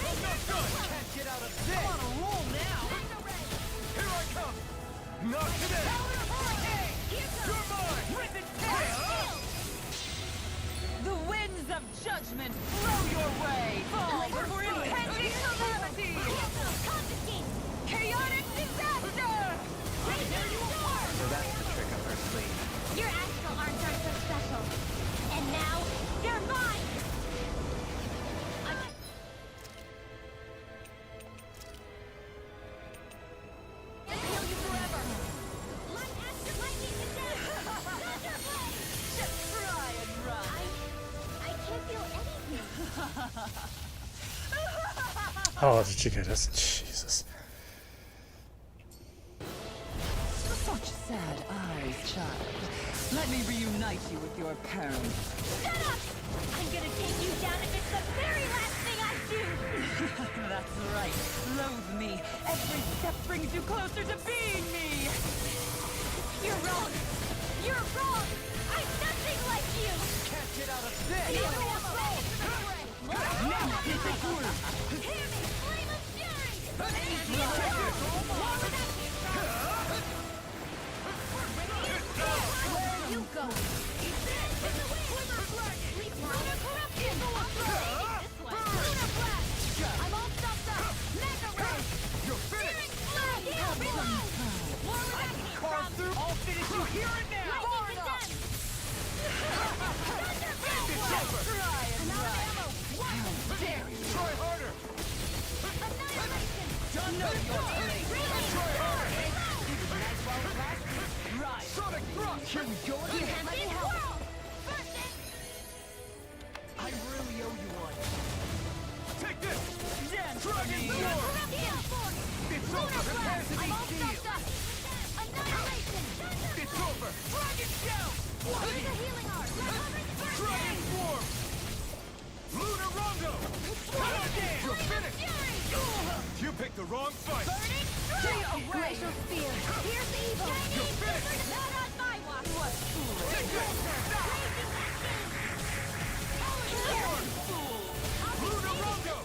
Not done! Can't get out of this. I'm on a roll now. Here I come! Not today! You're mine! Rip its tail. The winds of judgment blow your way! Fall for impending calamity! Chaotic disaster! So that's the trick up her sleeve. Your astral arms aren't so special. And now, you're mine! I'll kill you forever! Light astral lightning condemned! Thunder blade! Just try and run! I can't feel anything. Oh, did you get us? Jesus. Such sad eyes, child. Let me reunite you with your parents. Shut up! I'm gonna take you down if it's the very last thing I do! That's right. Loathe me. Every step brings you closer to being me. You're wrong! You're wrong! I'm nothing like you! Can't get out of this! You only have a role! Now get the group. Hear me! blast! I'm all stuffed up! Annihilation! It's over! Dragon Shell! Here's a healing art! Dragon Form! Lunar Rondo! You're finished! Fury! You picked the wrong fight! Burning Strike! Glacial Spear! Here's evil! You're finished! Not on my watch! What foolish! Take this! Lunar Rondo!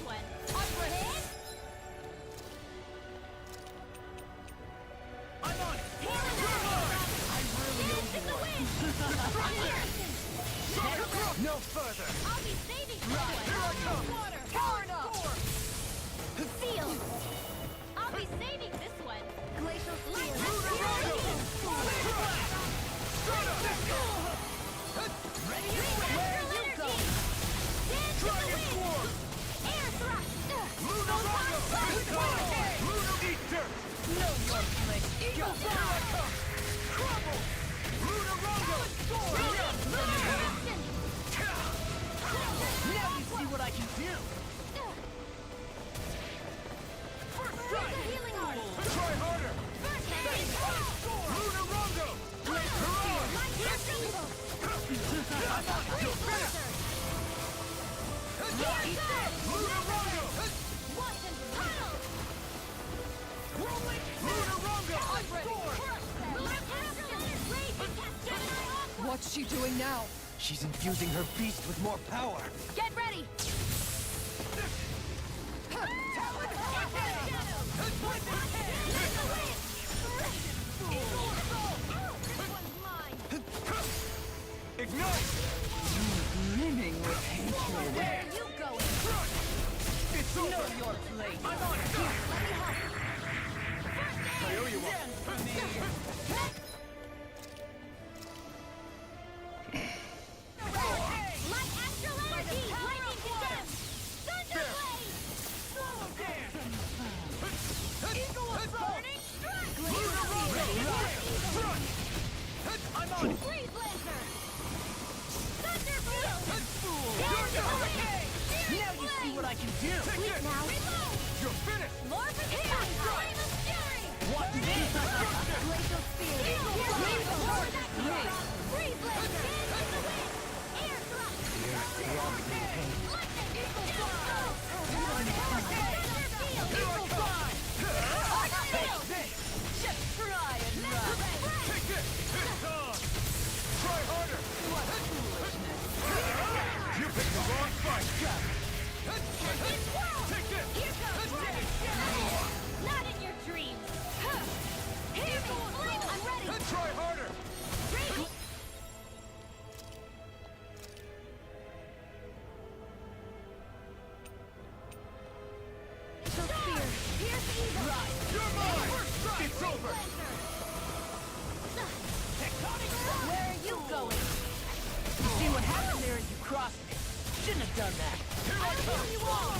I'm on it! I really owe you one. No further! I'll be saving this Right, here I come! Water! Powered up! Seal! I'll be saving this one! Glacial Spear! Lunar Rondo! Ready? Where you go? Dance Dragon Form! Air thrust! Lunar Rondo! Lunar Eat Dirt! No more place! Here I come! Crumble! Lunar Rondo! Reaction! Now you see what I can do! First Here's strike! a healing art! Try harder! First hand! Lunar Rondo! Here's evil! You're finished! Lunar Rondo! Watson tunnel! Rolling! Lunar Rondo! What's she doing now? She's infusing her beast with more power. Get ready! Ignite! Brimming with hatred. Where are you going? It's Know over! your place. I'm on it! Let me help. I owe you one! Light astral energy! Lightning condemned! Thunder blade! Eagle Burning strike! I'm on it! Freeze laser! Thunder field! Now you see what I can do! Wait now! Reload! You're finished! More for here! Flame of fury! What this? Glacial spear! Freeze laser! Dance in the wind! Air thrust! Lightning! Eagle fly! Thunder field! Eagle fly! Just try and run. Take this! It's on! Try harder! What foolishness. You picked the wrong fight! Take this! Here comes not in your dreams! Here flame! I'm ready! Try harder! Ready! Spear! Here's evil! You're mine! It's over! Where are you going? You see what happened there as you crossed me? Shouldn't have done that. I'll heal you all!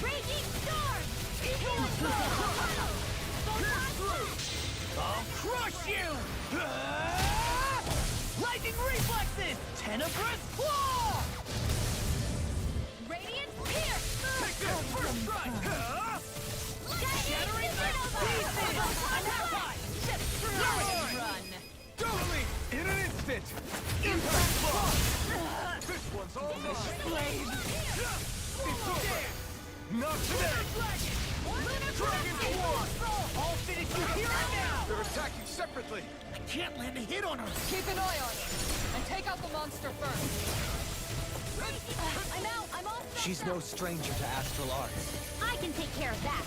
Raging storm! Eagle tunnel! I'll crush you! Lightning reflexes! Tenebrous claw! Radiant pierce! Take this! First strike! Shattering Pieces! Attack! Just try and run! Totally! In an instant! Impact block! This one's all mine! Blade! It's over! Not today! Dragon Form! I'll finish you here and now! They're attacking separately! I can't land a hit on her! Keep an eye on her. And take out the monster first. I'm out! I'm all set She's up. no stranger to astral arts. I can take care of that.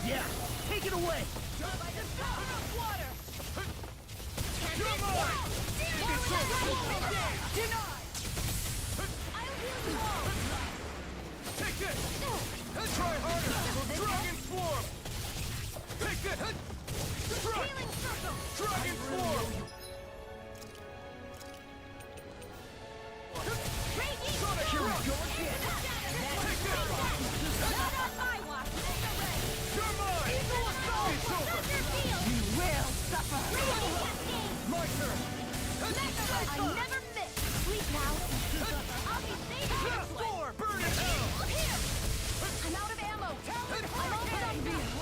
Yeah, take it away! Water! You're mine! It's over! Denied! I'll heal you all! Take this! Try harder! Dragon Form! Take this! Strike! Healing circle! Dragon Form! Raging Here we go again! Take this! Not on my watch! You're mine! It's over! Thunder field! You will suffer! Raging cascade! My turn! I never miss! Sleep now! I'll be saving this one! Burn in hell! Here! I'm out of ammo! I'm all set up!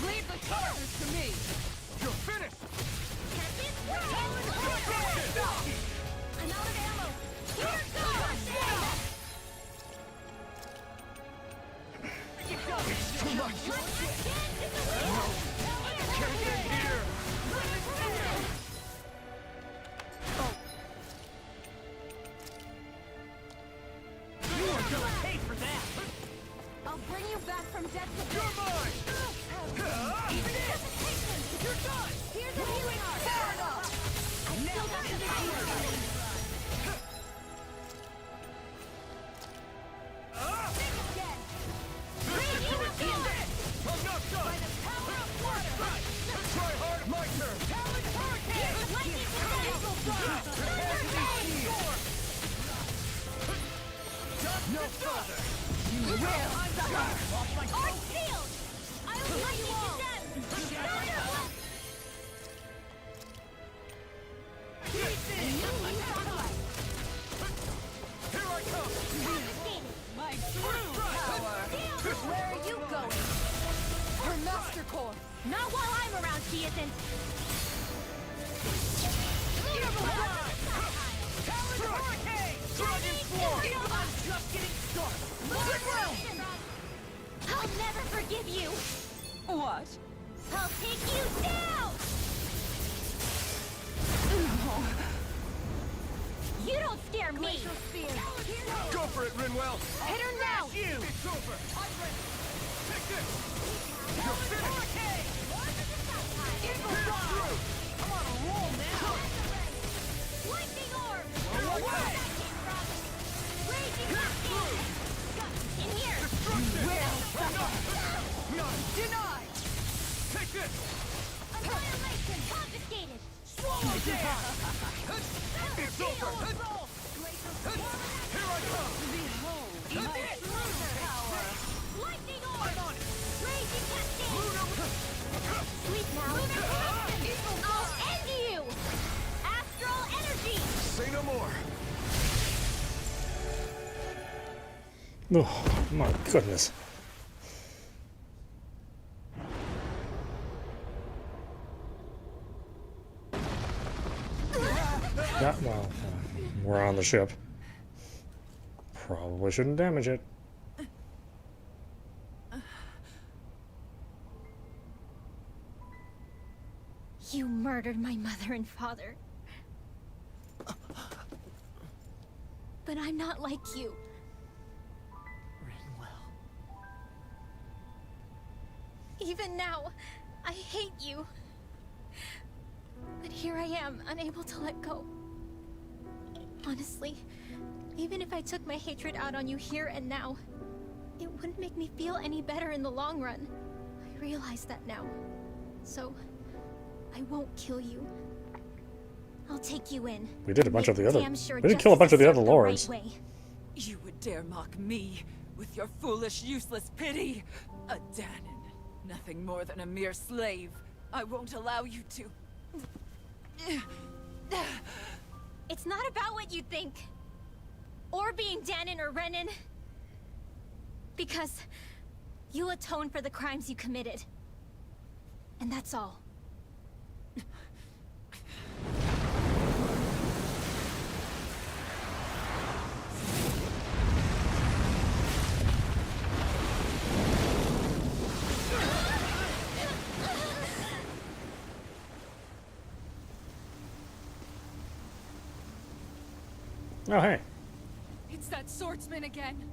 Leave the charges to me! You're finished! I'm out of ammo! Here goes! Too much! Can't get here! You are gonna pay for that! I'll bring you back from death to You're mine! You're done! Here's a healing art! Fair enough! I still got the power! Think again! I'm not done! By the power of water! Try hard, my turn! Talon hurricane! Lightning strike! Thunder rain! No further! You will suffer! Art sealed! I'll fight you all! Thunder blast! Here I come! My true power! Where are you going? Her master core! Not while I'm around, she isn't! Talon hurricane! Dragon sword! I'm just getting started! I'll never forgive you! What? I'll take you down! You don't scare me! Go for it, Rinwell! Hit her now! You! It's over! I'm ready! Take this! You're finished! I'm on a roll now! Lightning orb! Away! Raging hurricane! In here! None! Denied! Take this! Annihilation confiscated! Swallow down! It's over! Here I come! Behold my true power! Lightning orb! I'm on it! Raging cascade! Sleep now! I'll end you! Astral energy! Say no more! Oh, my goodness. Yeah, well, we're on the ship. Probably shouldn't damage it. You murdered my mother and father. But I'm not like you. Rinwell. Even now, I hate you. But here I am, unable to let go. Honestly, even if I took my hatred out on you here and now, it wouldn't make me feel any better in the long run. I realize that now. So, I won't kill you. I'll take you in. We did a bunch of the other. Damn sure We did kill a bunch of the justice other served the right lords. way. You would dare mock me with your foolish, useless pity? A Danon, nothing more than a mere slave. I won't allow you to. It's not about what you think. Or being Danon or Renan. Because you'll atone for the crimes you committed. And that's all. Oh, hey. It's that swordsman again!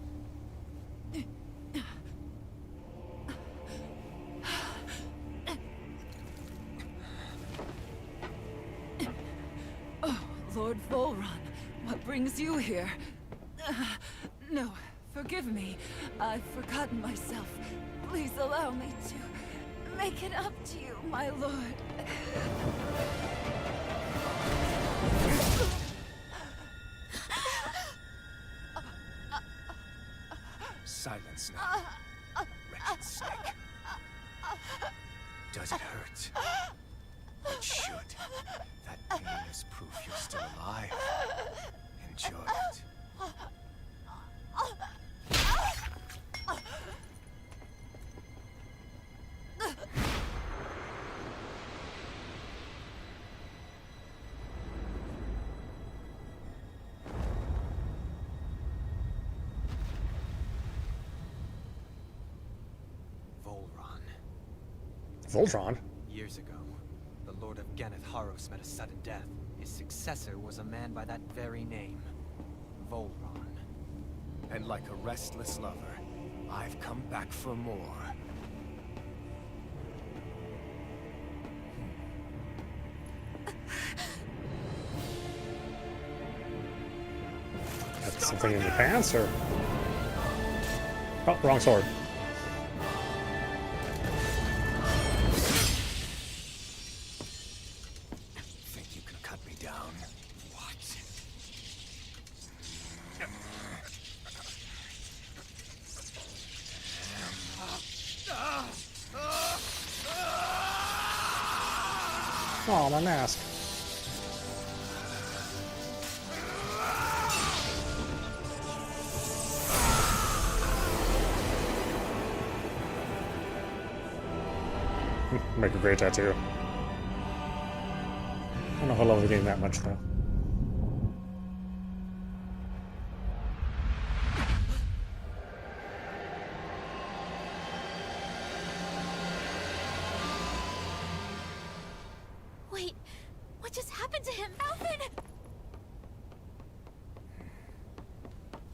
Oh, Lord Volron, what brings you here? No, forgive me. I've forgotten myself. Please allow me to make it up to you, my lord. Silence now, wretched snake. Does it hurt? It should. That pain is proof you're still alive. Enjoy it. Voltron? Years ago, the Lord of Ganeth Haros met a sudden death. His successor was a man by that very name, Volron. And like a restless lover, I've come back for more. Got something in your pants, or? Oh, wrong sword. Think you can cut me down? What? Oh, my mask. Make a great tattoo. I don't know if I love the game that much, though. Wait, what just happened to him? Alvin!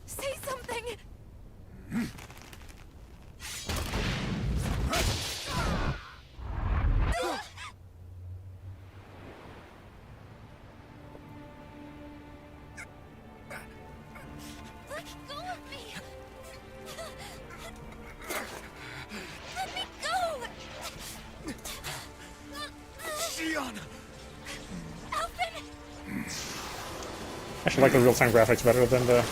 Say something! Let go of me! Let me go! Shion! Alvin! I actually like the real-time graphics better than the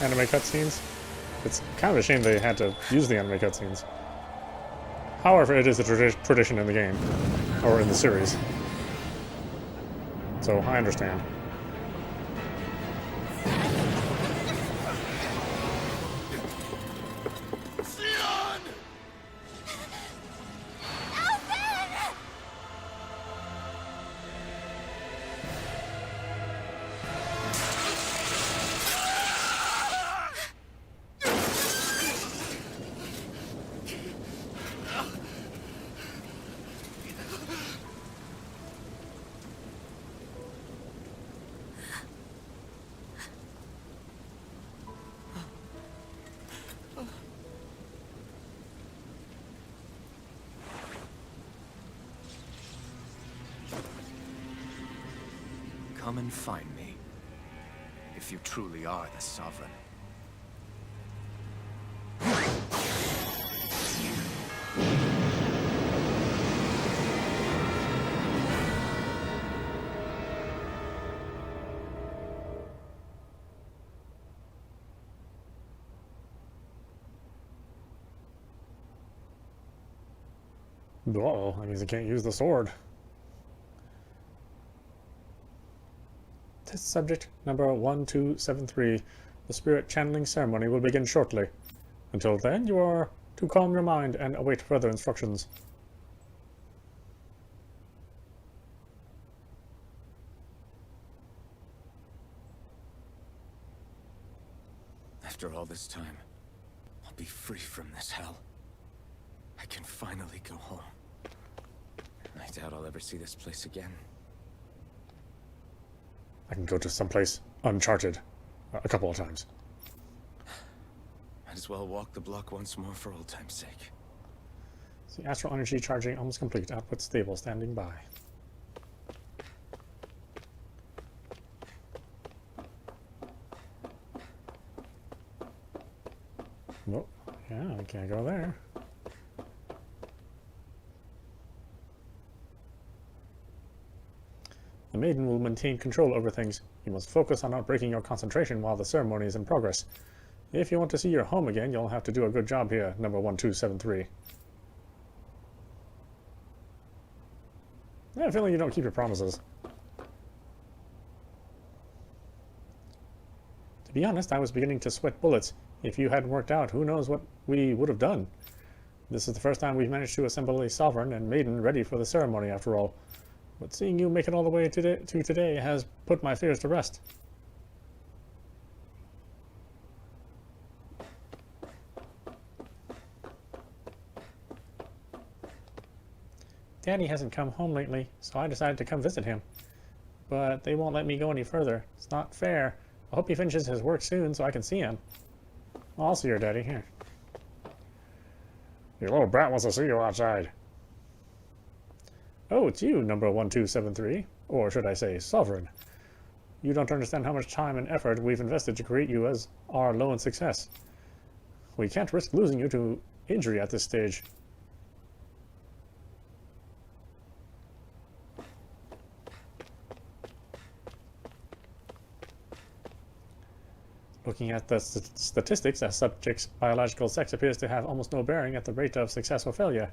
anime cutscenes. It's kind of a shame they had to use the anime cutscenes. However, it is a tradition in the game, or in the series. So, I understand. Come and find me, if you truly are the Sovereign. Uh-oh, that means I can't use the sword. Test subject number 1273. The spirit channeling ceremony will begin shortly. Until then, you are to calm your mind and await further instructions. After all this time, I'll be free from this hell. I can finally go home. I doubt I'll ever see this place again. I can go to someplace uncharted a couple of times. Might as well walk the block once more for old time's sake. The astral energy charging almost complete. Output stable. Standing by. Nope. Yeah, I can't go there. The maiden will maintain control over things. You must focus on not breaking your concentration while the ceremony is in progress. If you want to see your home again, you'll have to do a good job here, number 1273. I have a feeling you don't keep your promises. To be honest, I was beginning to sweat bullets. If you hadn't worked out, who knows what we would have done. This is the first time we've managed to assemble a sovereign and maiden ready for the ceremony, after all. But seeing you make it all the way to today has put my fears to rest. Daddy hasn't come home lately, so I decided to come visit him. But they won't let me go any further. It's not fair. I hope he finishes his work soon so I can see him. I'll see your daddy. Here. Your little brat wants to see you outside. Oh, it's you, number 1273. Or should I say, Sovereign. You don't understand how much time and effort we've invested to create you as our lone success. We can't risk losing you to injury at this stage. Looking at the statistics, a subject's biological sex appears to have almost no bearing at the rate of success or failure.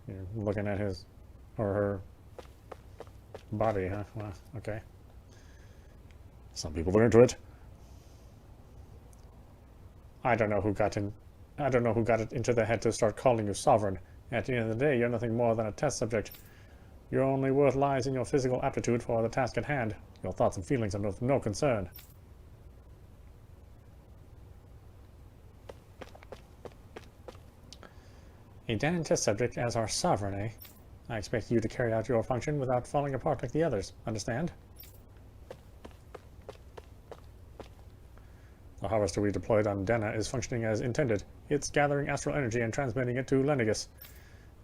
You're looking at his or her body, huh? Well, okay. Some people are into it. I don't know who got it into their head to start calling you sovereign. At the end of the day, you're nothing more than a test subject. Your only worth lies in your physical aptitude for the task at hand. Your thoughts and feelings are of no concern. A Danon test subject as our sovereign, eh? I expect you to carry out your function without falling apart like the others. Understand? The harvester we deployed on Dana is functioning as intended. It's gathering astral energy and transmitting it to Lennigus.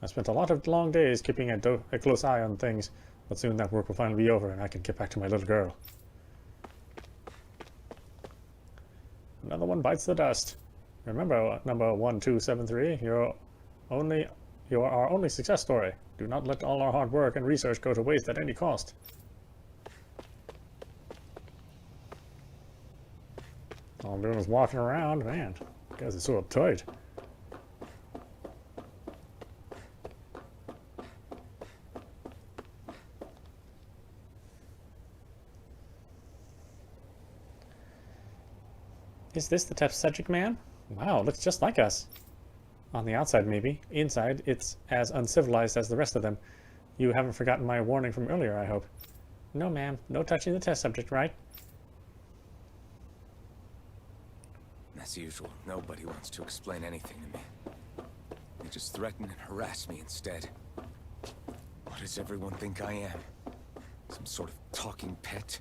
I spent a lot of long days keeping a close eye on things, but soon that work will finally be over and I can get back to my little girl. Another one bites the dust. Remember, number 1273, you're our only success story. Do not let all our hard work and research go to waste at any cost. All I'm doing is walking around. Man, you guys are so uptight. Is this the test subject man? Wow, looks just like us. On the outside, maybe. Inside, it's as uncivilized as the rest of them. You haven't forgotten my warning from earlier, I hope. No, ma'am. No touching the test subject, right? As usual, nobody wants to explain anything to me. They just threaten and harass me instead. What does everyone think I am? Some sort of talking pet?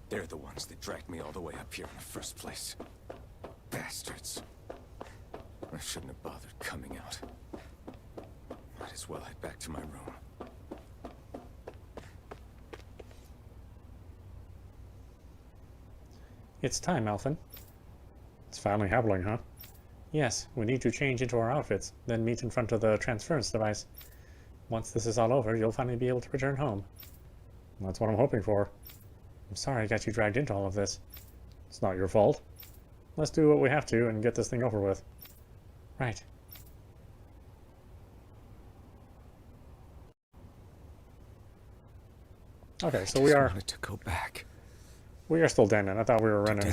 They're the ones that dragged me all the way up here in the first place. Bastards. I shouldn't have bothered coming out. Might as well head back to my room. It's time, Alphen. It's finally happening, huh? Yes, we need to change into our outfits, then meet in front of the transference device. Once this is all over, you'll finally be able to return home. That's what I'm hoping for. I'm sorry I got you dragged into all of this. It's not your fault. Let's do what we have to and get this thing over with. Right. Okay, so we are. Wanted to go back. We are still Danon. I thought we were running.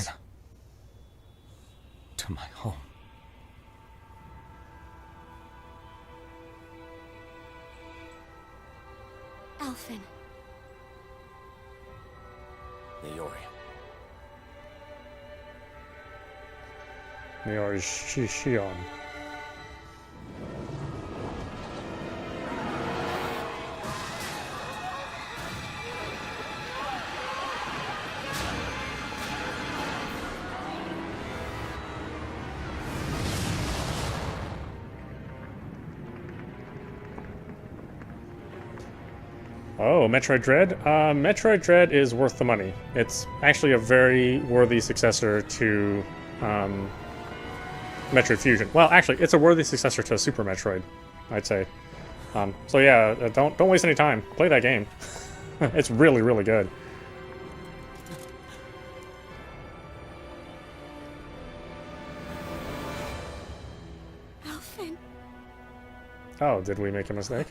To my home. Alphen. Niori. Niori Shion. Oh, Metroid Dread? Metroid Dread is worth the money. It's actually a very worthy successor to Metroid Fusion. Well, actually, it's a worthy successor to Super Metroid, I'd say. So yeah, don't waste any time. Play that game. It's really, really good. Alphen. Oh, did we make a mistake?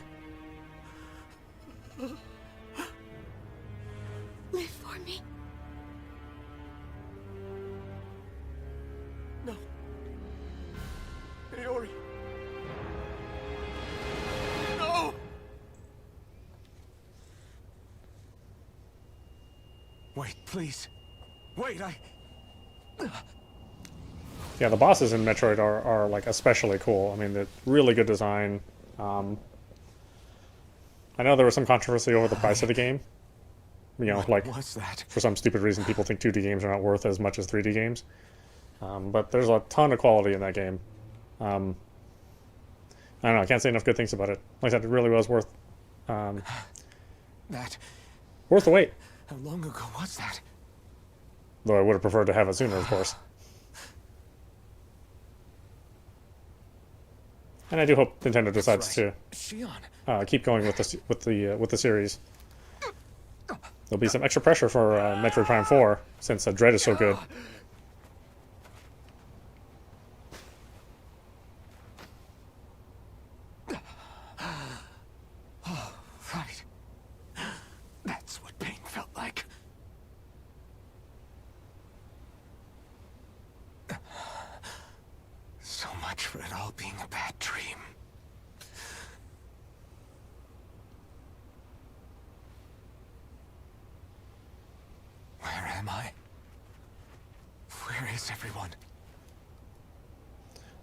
Live for me. Wait, please. Wait, Yeah, the bosses in Metroid are like especially cool. I mean, they're really good design. I know there was some controversy over the price of the game. You know, like, what's that? for some stupid reason, people think 2D games are not worth as much as 3D games. But there's a ton of quality in that game. I don't know, I can't say enough good things about it. Like I said, it really was worth That. worth the wait. How long ago was that? Though I would have preferred to have it sooner, of course. And I do hope Nintendo decides to keep going with the series. There'll be some extra pressure for Metroid Prime 4 since Dread is so good. Oh, right. That's what pain felt like. So much for it all being a bad dream. Where am I? Where is everyone?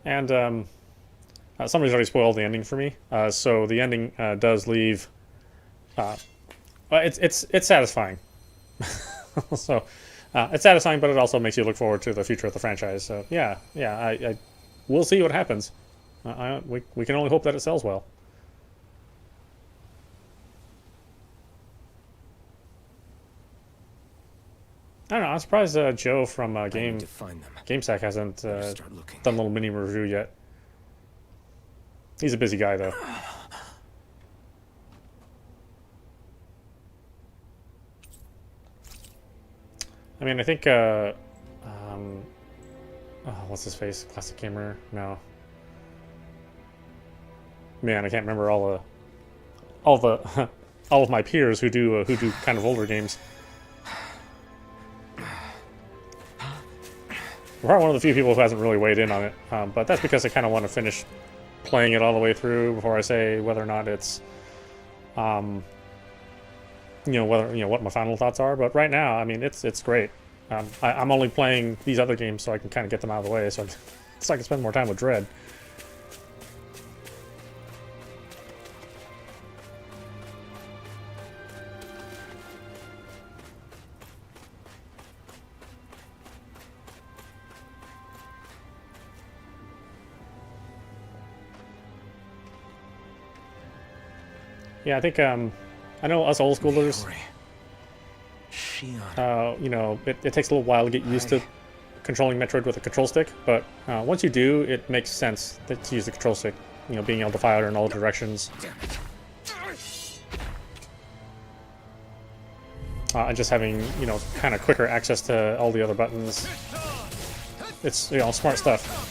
And somebody's already spoiled the ending for me. So the ending does leave. It's satisfying. So it's satisfying, but it also makes you look forward to the future of the franchise. So yeah, we'll see what happens. We can only hope that it sells well. I don't know. I'm surprised Joe from GameStack hasn't done a little mini review yet. He's a busy guy, though. I mean, I think, oh, what's his face? Classic Gamer? No. Man, I can't remember all of my peers who do kind of older games. We're probably one of the few people who hasn't really weighed in on it, but that's because I kind of want to finish playing it all the way through before I say whether or not it's, what my final thoughts are. But right now, I mean, it's great. I'm only playing these other games so I can kind of get them out of the way, so I can spend more time with Dread. Yeah, I think, I know us old schoolers, it takes a little while to get used to controlling Metroid with a control stick, but once you do, it makes sense to use the control stick, being able to fire in all directions. And just having, kind of quicker access to all the other buttons. It's, smart stuff.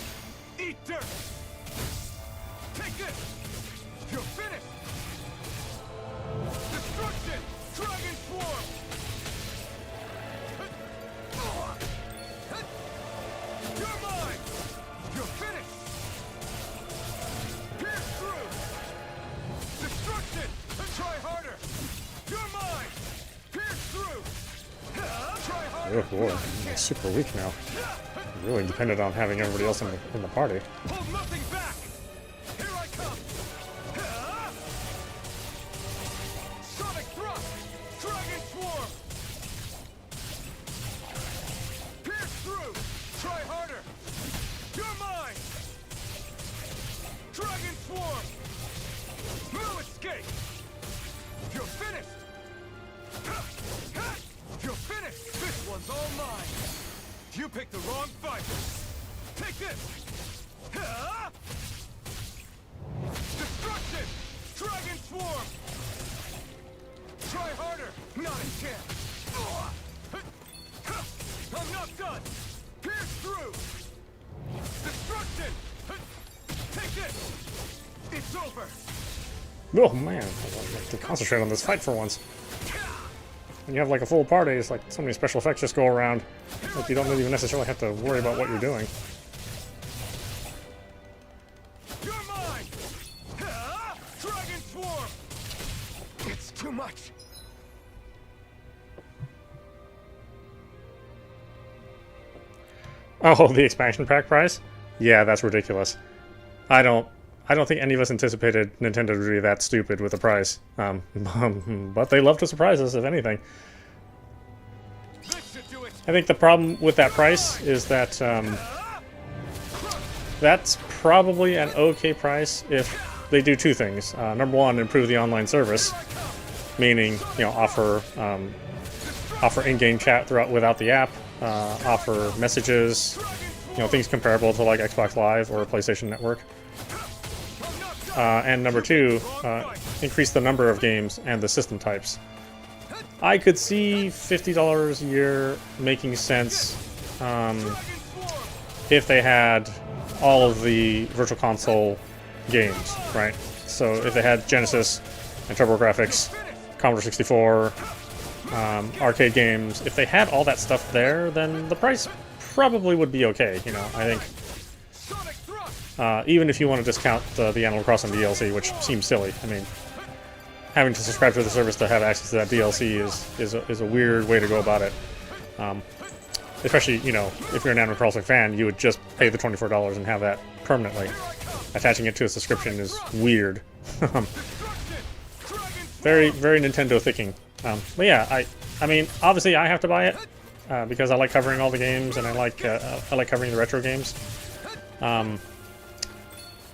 Oh boy, I'm super weak now. I'm really dependent on having everybody else in the party. Hold nothing back! Here I come! Sonic thrust! Dragon swarm! Pierce through! Try harder! You're mine! Dragon swarm! No escape! You're finished! You're finished! This one's all mine! You picked the wrong fight! Take this! Destruction! Dragon swarm! Try harder! Not a chance! I'm not done! Pierce through! Destruction! Take this! It's over! Oh man, I like to concentrate on this fight for once. When you have like a full party, it's like so many special effects just go around. Like you don't even necessarily have to worry about what you're doing. You're mine! Dragon swarm! It's too much! Oh, the expansion pack price? Yeah, that's ridiculous. I don't think any of us anticipated Nintendo to be that stupid with the price. But they love to surprise us, if anything. I think the problem with that price is that that's probably an okay price if they do two things. Number one, improve the online service, meaning offer in-game chat without the app, offer messages, things comparable to like Xbox Live or PlayStation Network. And number two, increase the number of games and the system types. I could see $50 a year making sense if they had all of the Virtual Console games, right? So if they had Genesis and TurboGrafx, Commodore 64, arcade games, if they had all that stuff there, then the price probably would be okay. I think even if you want to discount the Animal Crossing DLC, which seems silly. I mean, having to subscribe to the service to have access to that DLC is a weird way to go about it. Especially, if you're an Animal Crossing fan, you would just pay the $24 and have that permanently. Attaching it to a subscription is weird. Very, very Nintendo thinking. But yeah, I mean, obviously I have to buy it because I like covering all the games and I like covering the retro games.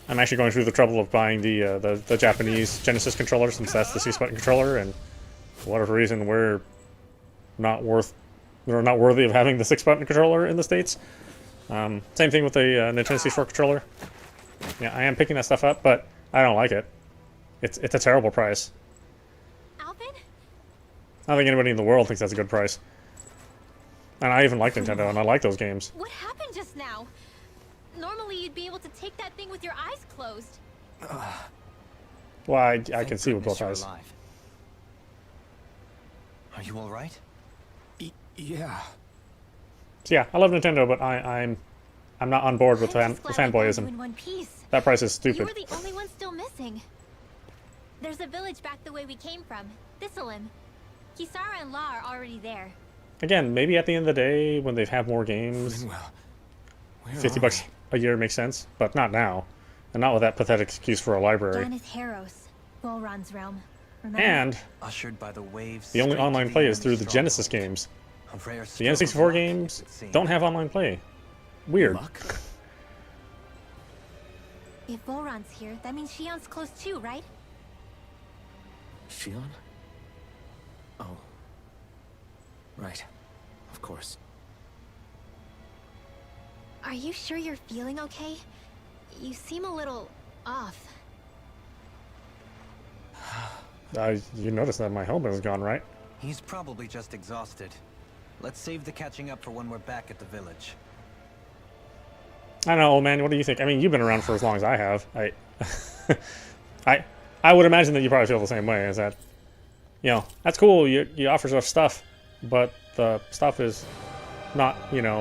I'm actually going through the trouble of buying the Japanese Genesis controller since that's the 6-button controller, and for whatever reason we're not worthy of having the 6-button controller in the States. Same thing with the Nintendo 64 controller. Yeah, I am picking that stuff up, but I don't like it. It's a terrible price. Alvin? I don't think anybody in the world thinks that's a good price. And I even like Nintendo, and I like those games. What happened just now? Normally you'd be able to take that thing with your eyes closed. Well, I can see with both eyes. Alive. Are you all right? Yeah. So yeah, I love Nintendo, but I'm not on board with I'm just glad I found you fanboyism. in one piece. That price is You stupid. were the only one still missing. There's a village back the way we came from. Thistleim. Kisara and La are already there. Again, maybe at the end of the day, when they have more games, Well, $50 a year makes sense, but not now. And not with that pathetic excuse for a library. Down is Heros, Volron's realm. Remember? And Ushered by the waves. the only straight to online play is through the enemy's Genesis stronghold. games. A rare The stroke of N64 luck, games it seems. don't have online play. Weird. luck? If Volron's here, that means Shion's close too, right? Shion? Oh. Right. Of course. Are you sure you're feeling okay? You seem a little off. You noticed that my helmet is gone, right? He's probably just exhausted. Let's save the catching up for when we're back at the village. I don't know, old man. What do you think? I mean, you've been around for as long as I have. I would imagine that you probably feel the same way. Is that, that's cool. You offer us stuff, but the stuff is not, not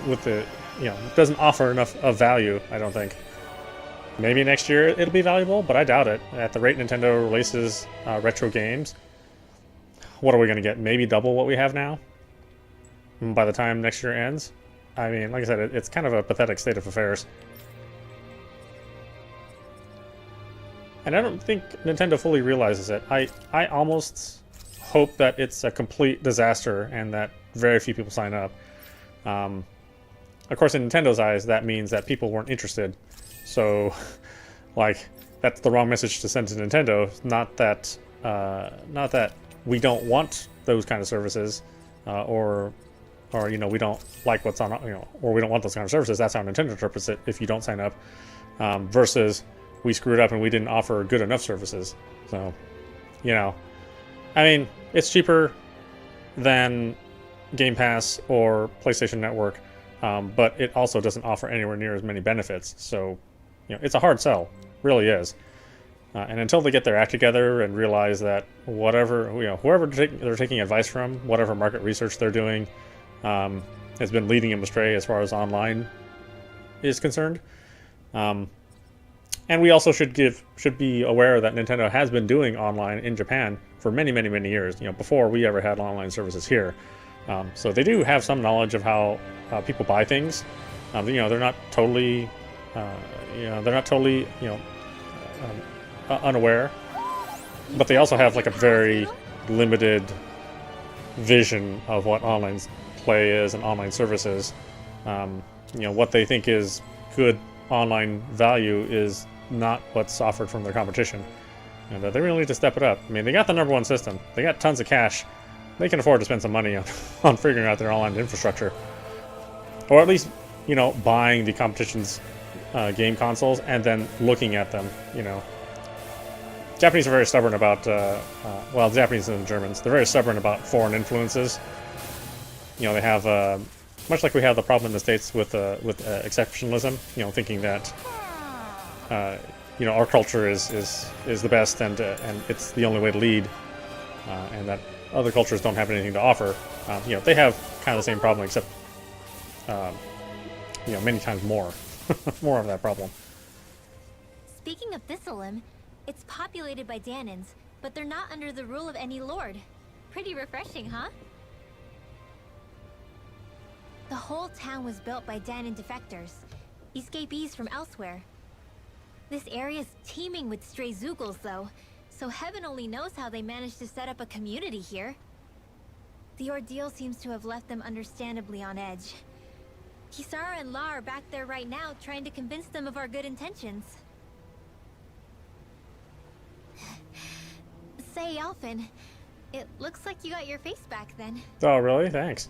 with the, doesn't offer enough of value. I don't think. Maybe next year it'll be valuable, but I doubt it. At the rate Nintendo releases retro games, what are we going to get? Maybe double what we have now by the time next year ends? I mean, like I said, it's kind of a pathetic state of affairs. And I don't think Nintendo fully realizes it. I almost hope that it's a complete disaster and that very few people sign up. Of course, in Nintendo's eyes, that means that people weren't interested. So, that's the wrong message to send to Nintendo. Not that we don't want those kind of services, or we don't like what's on, or we don't want those kind of services. That's how Nintendo interprets it. If you don't sign up, versus we screwed up and we didn't offer good enough services. So, I mean, it's cheaper than Game Pass or PlayStation Network, but it also doesn't offer anywhere near as many benefits. So, it's a hard sell, really is. And until they get their act together and realize that whoever they're taking advice from, whatever market research they're doing, has been leading them astray as far as online is concerned. And we also should be aware that Nintendo has been doing online in Japan for many, many, many years. Before we ever had online services here. So they do have some knowledge of how people buy things. You know, they're not totally, unaware, but they also have like a very limited vision of what online play is and online services. You know, what they think is good online value is not what's offered from their competition, and they really need to step it up. I mean, they got the #1 system, they got tons of cash, they can afford to spend some money on figuring out their online infrastructure, or at least, you know, buying the competition's game consoles and then looking at them. You know, Japanese are very stubborn about well, Japanese and the Germans, they're very stubborn about foreign influences. You know, they have much like we have the problem in the States with exceptionalism. You know, thinking that you know, our culture is the best and it's the only way to lead, and that other cultures don't have anything to offer. You know, they have kind of the same problem, except you know, many times more more of that problem. Speaking of Thistleum, it's populated by Danans, but they're not under the rule of any lord. Pretty refreshing, huh? The whole town was built by Danan defectors, escapees from elsewhere. This area's teeming with stray Zoogles, though, so heaven only knows how they managed to set up a community here. The ordeal seems to have left them understandably on edge. Kisara and La are back there right now, trying to convince them of our good intentions. Say, Alphen, it looks like you got your face back then. Oh, really? Thanks.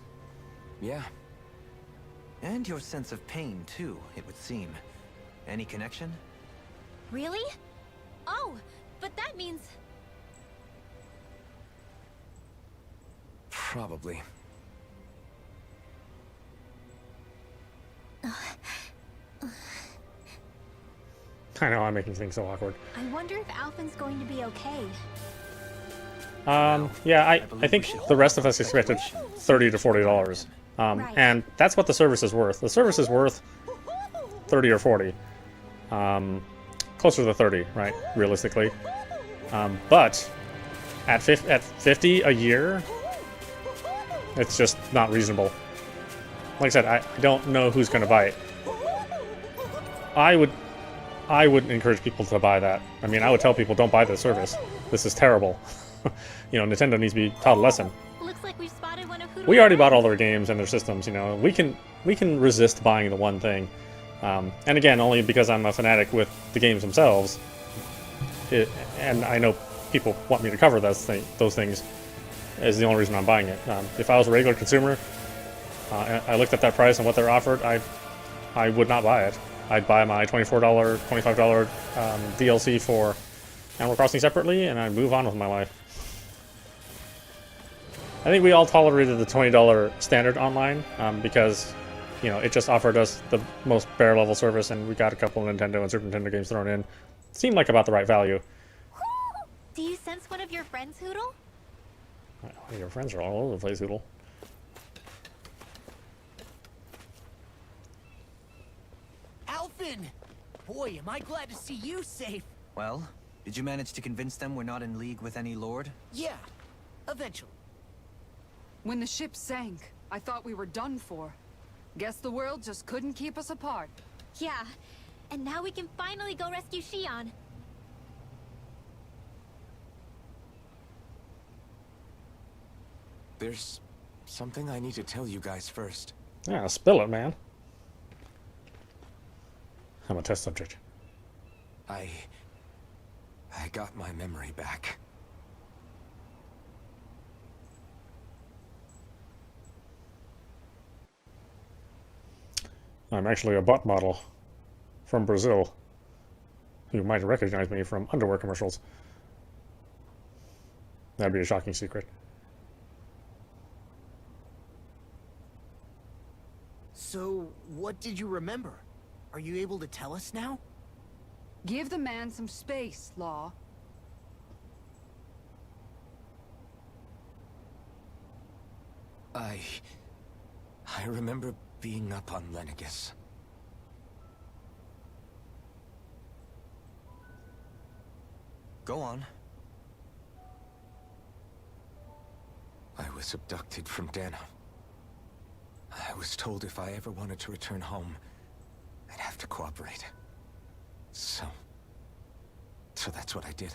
Yeah. And your sense of pain, too, it would seem. Any connection? Really? Oh, but that means... Probably. I know, I'm making things so awkward. I wonder if Alphen's going to be okay. Yeah, I think the rest of us expected $30 to $40. Right. And that's what the service is worth. The service is worth 30 or 40. Closer to 30, right, realistically. But at 50 a year, it's just not reasonable. Like I said, I don't know who's going to buy it. I would encourage people to buy that. I mean, I would tell people, don't buy this service. This is terrible. You know, Nintendo needs to be taught a lesson. Looks like we've spotted one of Hoodoo's We already friends. bought all their games and their systems. You know, we can resist buying the one thing. And again, only because I'm a fanatic with the games themselves. And I know people want me to cover those things is the only reason I'm buying it. If I was a regular consumer, and I looked at that price and what they're offered, I would not buy it. I'd buy my $24, $25 DLC for Animal Crossing separately, and I'd move on with my life. I think we all tolerated the $20 standard online because, you know, it just offered us the most bare level service, and we got a couple of Nintendo and Super Nintendo games thrown in. Seemed like about the right value. Do you sense one of your friends, Hoodle? Your friends are all over the place, Hoodle. Alphen! Boy, am I glad to see you safe. Well, did you manage to convince them we're not in league with any lord? Yeah, eventually. When the ship sank, I thought we were done for. Guess the world just couldn't keep us apart. Yeah, and now we can finally go rescue Shion. There's something I need to tell you guys first. Yeah, spill it, man. I'm a test subject. I got my memory back. I'm actually a bot model from Brazil. You might recognize me from underwear commercials. That'd be a shocking secret. So, what did you remember? Are you able to tell us now? Give the man some space, Law. I remember being up on Lenegis. Go on. I was abducted from Dana. I was told if I ever wanted to return home, I'd have to cooperate. So that's what I did.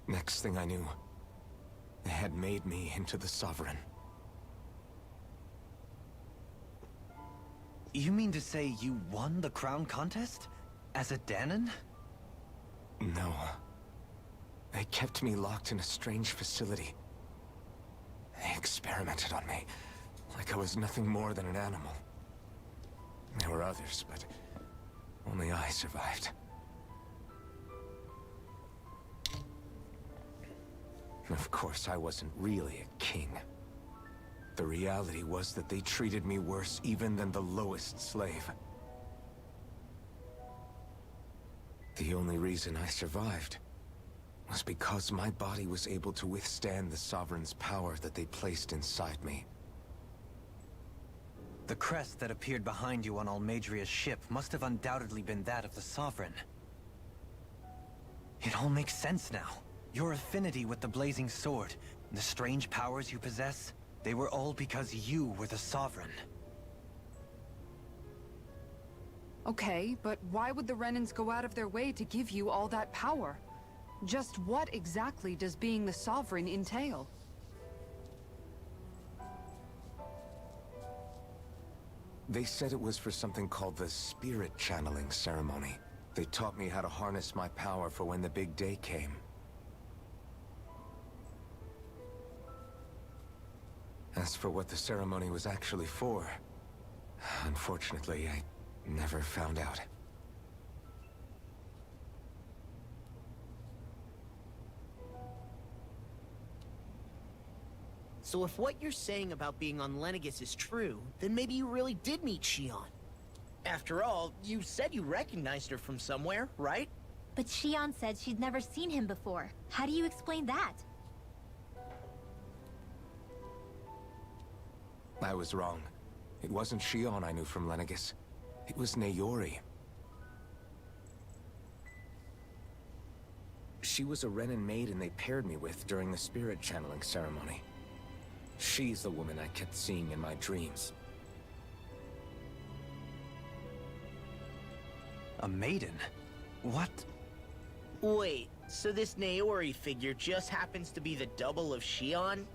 Next thing I knew, they had made me into the Sovereign. You mean to say you won the crown contest? As a Danon? No. They kept me locked in a strange facility. They experimented on me, like I was nothing more than an animal. There were others, but only I survived. Of course, I wasn't really a king. The reality was that they treated me worse even than the lowest slave. The only reason I survived was because my body was able to withstand the Sovereign's power that they placed inside me. The crest that appeared behind you on Almadria's ship must have undoubtedly been that of the Sovereign. It all makes sense now. Your affinity with the Blazing Sword, the strange powers you possess, they were all because you were the Sovereign. Okay, but why would the Renans go out of their way to give you all that power? Just what exactly does being the Sovereign entail? They said it was for something called the Spirit Channeling Ceremony. They taught me how to harness my power for when the big day came. As for what the ceremony was actually for, unfortunately, I never found out. So if what you're saying about being on Lenegis is true, then maybe you really did meet Shion. After all, you said you recognized her from somewhere, right? But Shion said she'd never seen him before. How do you explain that? I was wrong. It wasn't Shion I knew from Lenegis. It was Naori. She was a Renan maiden they paired me with during the spirit channeling ceremony. She's the woman I kept seeing in my dreams. A maiden? What? Wait, so this Naori figure just happens to be the double of Shion?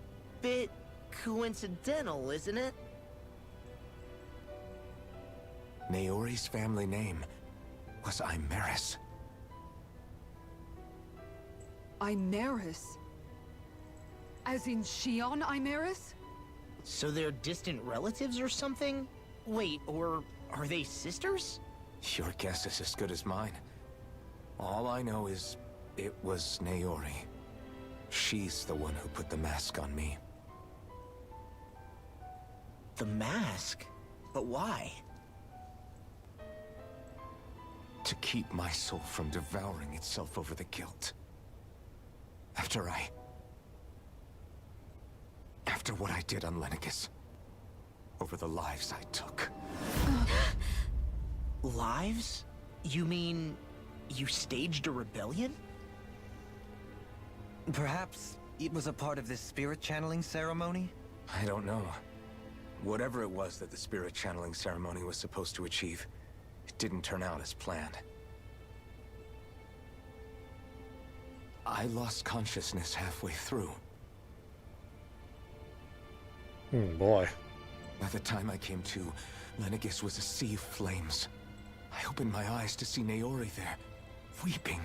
Bit coincidental, isn't it? Naori's family name was Imeris. Imeris? As in Shion Imeris? So they're distant relatives or something? Wait, or are they sisters? Your guess is as good as mine. All I know is it was Naori. She's the one who put the mask on me. The mask? But why? To keep my soul from devouring itself over the guilt. After what I did on Lenegis. Over the lives I took. Lives? You mean you staged a rebellion? Perhaps it was a part of this spirit channeling ceremony? I don't know. Whatever it was that the spirit channeling ceremony was supposed to achieve, it didn't turn out as planned. I lost consciousness halfway through. Boy. By the time I came to, Lenegis was a sea of flames. I opened my eyes to see Naori there, weeping.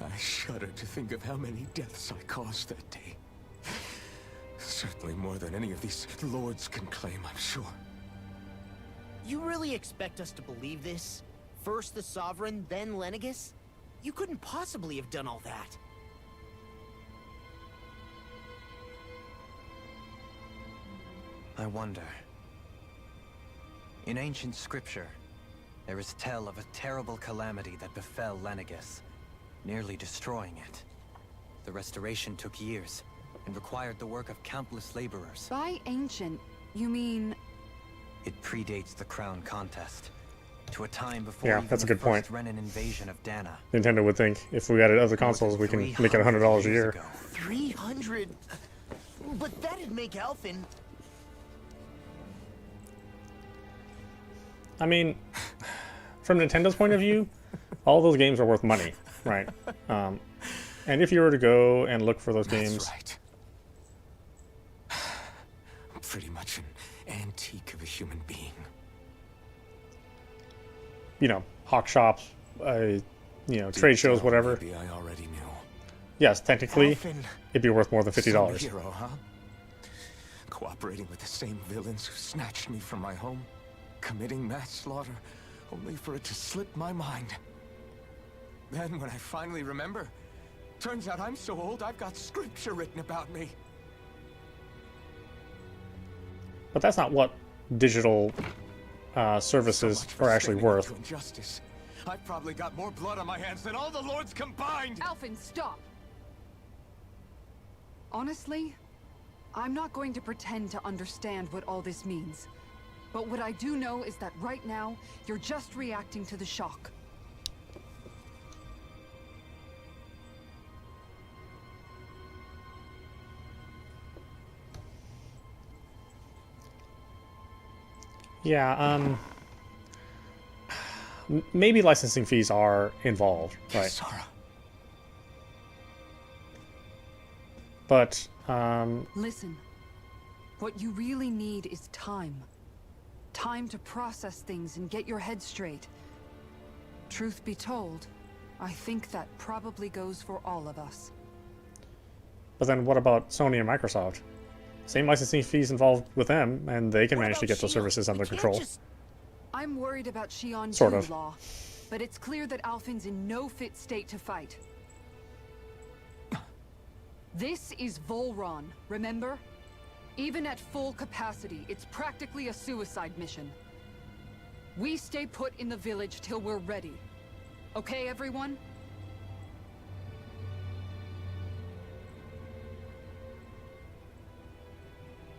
I shudder to think of how many deaths I caused that day. Certainly more than any of these lords can claim, I'm sure. You really expect us to believe this? First the Sovereign, then Lenegis? You couldn't possibly have done all that. I wonder. In ancient scripture, there is tell of a terrible calamity that befell Lenegis, nearly destroying it. The restoration took years and required the work of countless laborers. By ancient, you mean... It predates the crown contest, to a time before Yeah, even that's a the good point. first Renin invasion of Dana. Nintendo would think if we added other consoles, we can make it $100 a year. 300? But that'd make Alphen... I mean, from Nintendo's point of view, all those games are worth money, right? And if you were to go and look for those games... That's right. I'm pretty much an antique of a human being. You know, hawk shops, you know, trade shows, whatever. Maybe I already knew. Yes, technically, Alphen. it'd be worth more than $50. Some hero, huh? Cooperating with the same villains who snatched me from my home, committing mass slaughter, only for it to slip my mind. Then, when I finally remember, turns out I'm so old I've got scripture written about me. But that's not what digital services are actually worth. Injustice. I've probably got more blood on my hands than all the lords combined. Alphen, stop! Honestly, I'm not going to pretend to understand what all this means. But what I do know is that right now, you're just reacting to the shock. Yeah, maybe licensing fees are involved, right? Sora. But, Listen, what you really need is time. Time to process things and get your head straight. Truth be told, I think that probably goes for all of us. but then what about Sony and Microsoft? Same licensing fees involved with them, and they can What manage to about get those Shion? services under We can't control. just- I'm worried about Shion Sort too, of. Law. But it's clear that Alphen's in no fit state to fight. This is Volron, remember? Even at full capacity, it's practically a suicide mission. We stay put in the village till we're ready. Okay, everyone?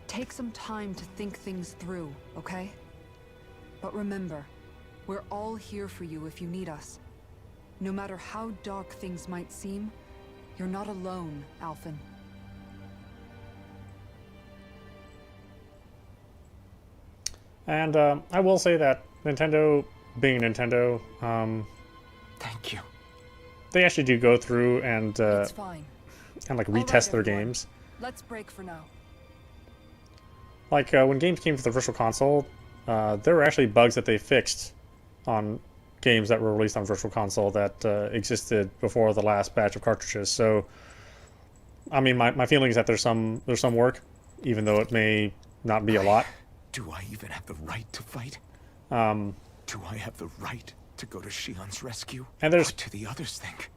Take some time to think things through, okay? But remember, we're all here for you if you need us. No matter how dark things might seem, you're not alone, Alphen. And I will say that Nintendo, being Nintendo, Thank you. they actually do go through and It's fine. like All right, retest their everyone. games. Let's break for now. Like when games came to the Virtual Console, there were actually bugs that they fixed on games that were released on Virtual Console that existed before the last batch of cartridges. So, I mean, my feeling is that there's some work, even though it may not be a lot. Do I even have the right to fight? Um, Do I have the right to go to Shion's rescue? And there's- What do the others think?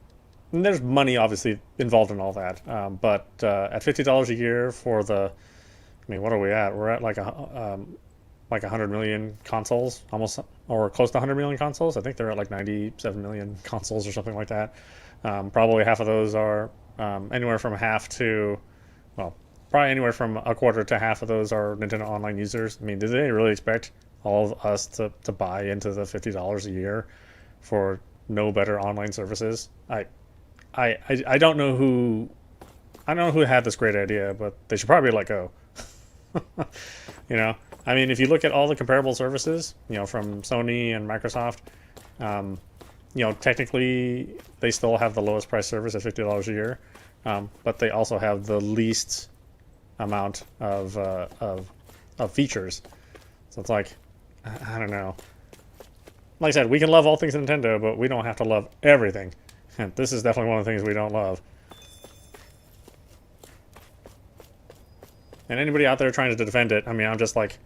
and there's money obviously involved in all that, but at $50 a year for the, I mean, what are we at? We're at like 100 million consoles, almost, or close to 100 million consoles. I think they're at like 97 million consoles or something like that. Probably half of those are anywhere from half to, well, probably anywhere from a quarter to half of those are Nintendo Online users. I mean, did they really expect all of us to buy into the $50 a year for no better online services? I don't know who, had this great idea, but they should probably let go. You know, I mean, if you look at all the comparable services, you know, from Sony and Microsoft, you know, technically they still have the lowest price service at $50 a year, but they also have the least amount of features. So it's like, I don't know. Like I said, we can love all things Nintendo, but we don't have to love everything. And this is definitely one of the things we don't love. And anybody out there trying to defend it, I mean, I'm just like,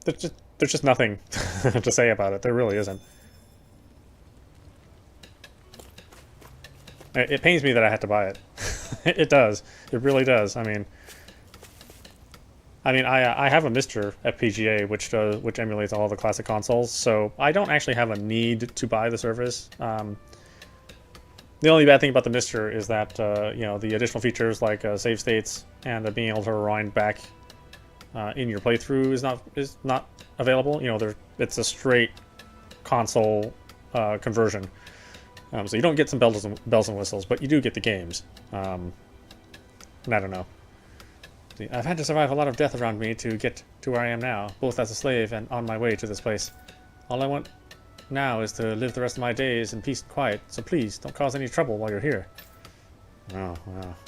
there's just nothing to say about it. There really isn't. It pains me that I had to buy it. It does. It really does. I mean, I have a Mister FPGA which emulates all the classic consoles, so I don't actually have a need to buy the service. The only bad thing about the Mister is that you know, the additional features like save states and being able to rewind back in your playthrough is not available. You know, it's a straight console conversion, so you don't get some bells and whistles, but you do get the games. And I don't know. I've had to survive a lot of death around me to get to where I am now, both as a slave and on my way to this place. All I want now is to live the rest of my days in peace and quiet, so please don't cause any trouble while you're here. Oh,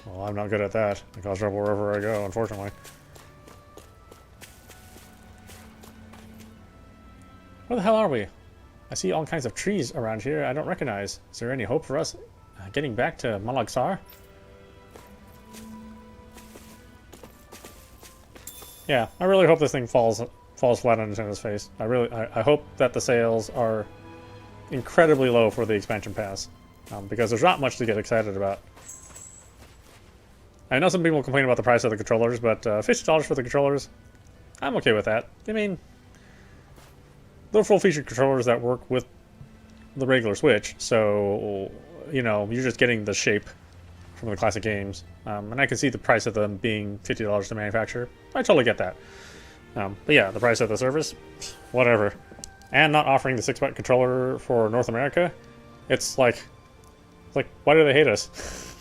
well, I'm not good at that. I cause trouble wherever I go, unfortunately. Where the hell are we? I see all kinds of trees around here I don't recognize. Is there any hope for us getting back to Malagsar? Yeah, I really hope this thing falls flat on Nintendo's face. I hope that the sales are incredibly low for the expansion pass, because there's not much to get excited about. I know some people complain about the price of the controllers, but $50 for the controllers, I'm okay with that. I mean, they're full-featured controllers that work with the regular Switch, so, you know, you're just getting the shape from the classic games. And I can see the price of them being $50 to manufacture. I totally get that. But yeah, the price of the service, whatever. And not offering the 6-button controller for North America, it's like, why do they hate us?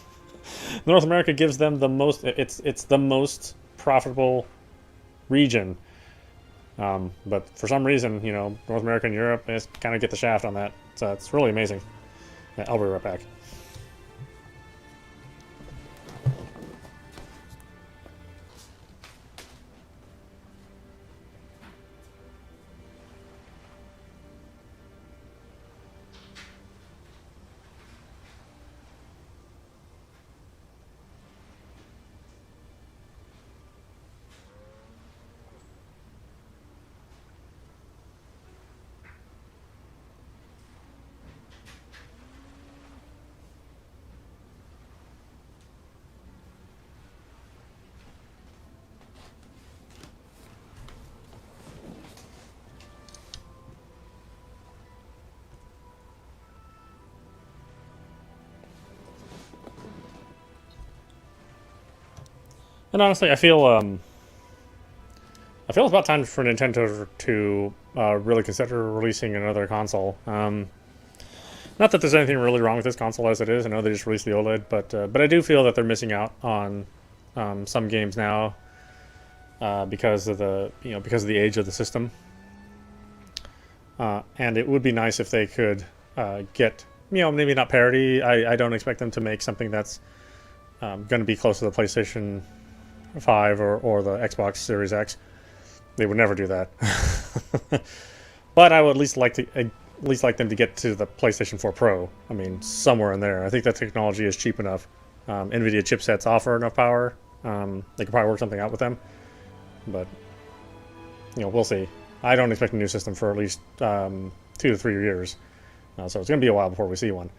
North America gives them the most, it's the most profitable region. But for some reason, you know, North America and Europe, they just kind of get the shaft on that. So it's really amazing. Yeah, I'll be right back. And honestly, I feel it's about time for Nintendo to really consider releasing another console. Not that there's anything really wrong with this console as it is. I know they just released the OLED, but I do feel that they're missing out on some games now because of the age of the system. And it would be nice if they could get, you know, maybe not parity. I don't expect them to make something that's going to be close to the PlayStation 5 or the Xbox Series X. They would never do that. But I would at least like them to get to the PlayStation 4 Pro. I mean, somewhere in there. I think that technology is cheap enough. NVIDIA chipsets offer enough power. They could probably work something out with them. But, you know, we'll see. I don't expect a new system for at least 2 to 3 years. So it's going to be a while before we see one.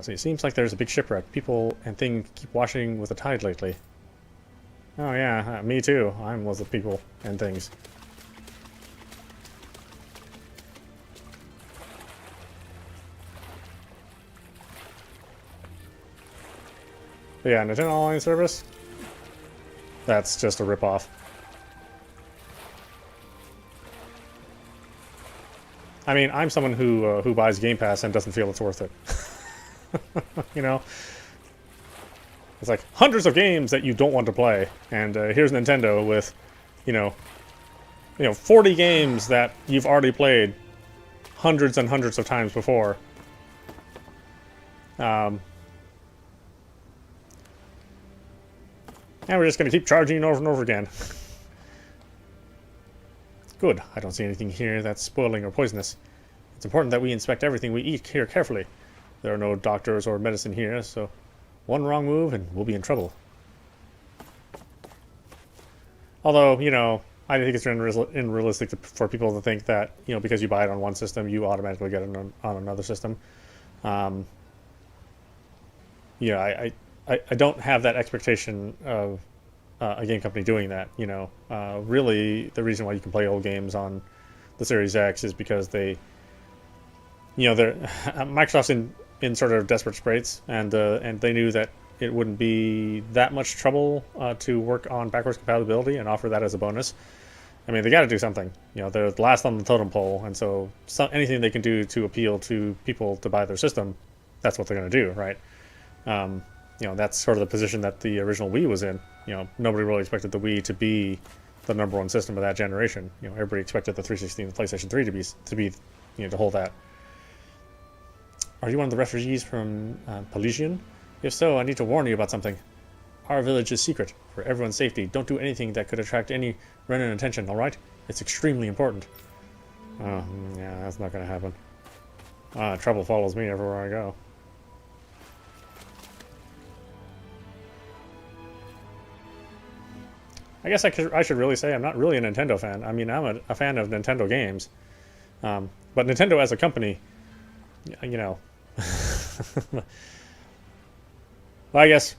So it seems like there's a big shipwreck. People and things keep washing with the tide lately. Oh yeah, me too. I'm with the people and things. But yeah, Nintendo Online Service? That's just a ripoff. I mean, I'm someone who buys Game Pass and doesn't feel it's worth it. You know? It's like hundreds of games that you don't want to play, and here's Nintendo with, you know, 40 games that you've already played hundreds and hundreds of times before. And we're just going to keep charging it over and over again. Good. I don't see anything here that's spoiling or poisonous. It's important that we inspect everything we eat here carefully. There are no doctors or medicine here, so one wrong move and we'll be in trouble. Although, you know, I think it's unrealistic for people to think that, you know, because you buy it on one system, you automatically get it on another system. Yeah, I don't have that expectation of a game company doing that. You know, really, the reason why you can play old games on the Series X is because they, you know, Microsoft's in sort of desperate straits, and they knew that it wouldn't be that much trouble to work on backwards compatibility and offer that as a bonus. I mean, they got to do something. You know, they're last on the totem pole, and so anything they can do to appeal to people to buy their system, that's what they're going to do, right? You know, that's sort of the position that the original Wii was in. You know, nobody really expected the Wii to be the #1 system of that generation. You know, everybody expected the 360 and the PlayStation 3 to be, you know, to hold that. Are you one of the refugees from Pelesian? If so, I need to warn you about something. Our village is secret. For everyone's safety, don't do anything that could attract any Renan attention, alright? It's extremely important. Oh, yeah, that's not going to happen. Trouble follows me everywhere I go. I guess I should really say I'm not really a Nintendo fan. I mean, I'm a fan of Nintendo games. But Nintendo as a company, you know... Well, I guess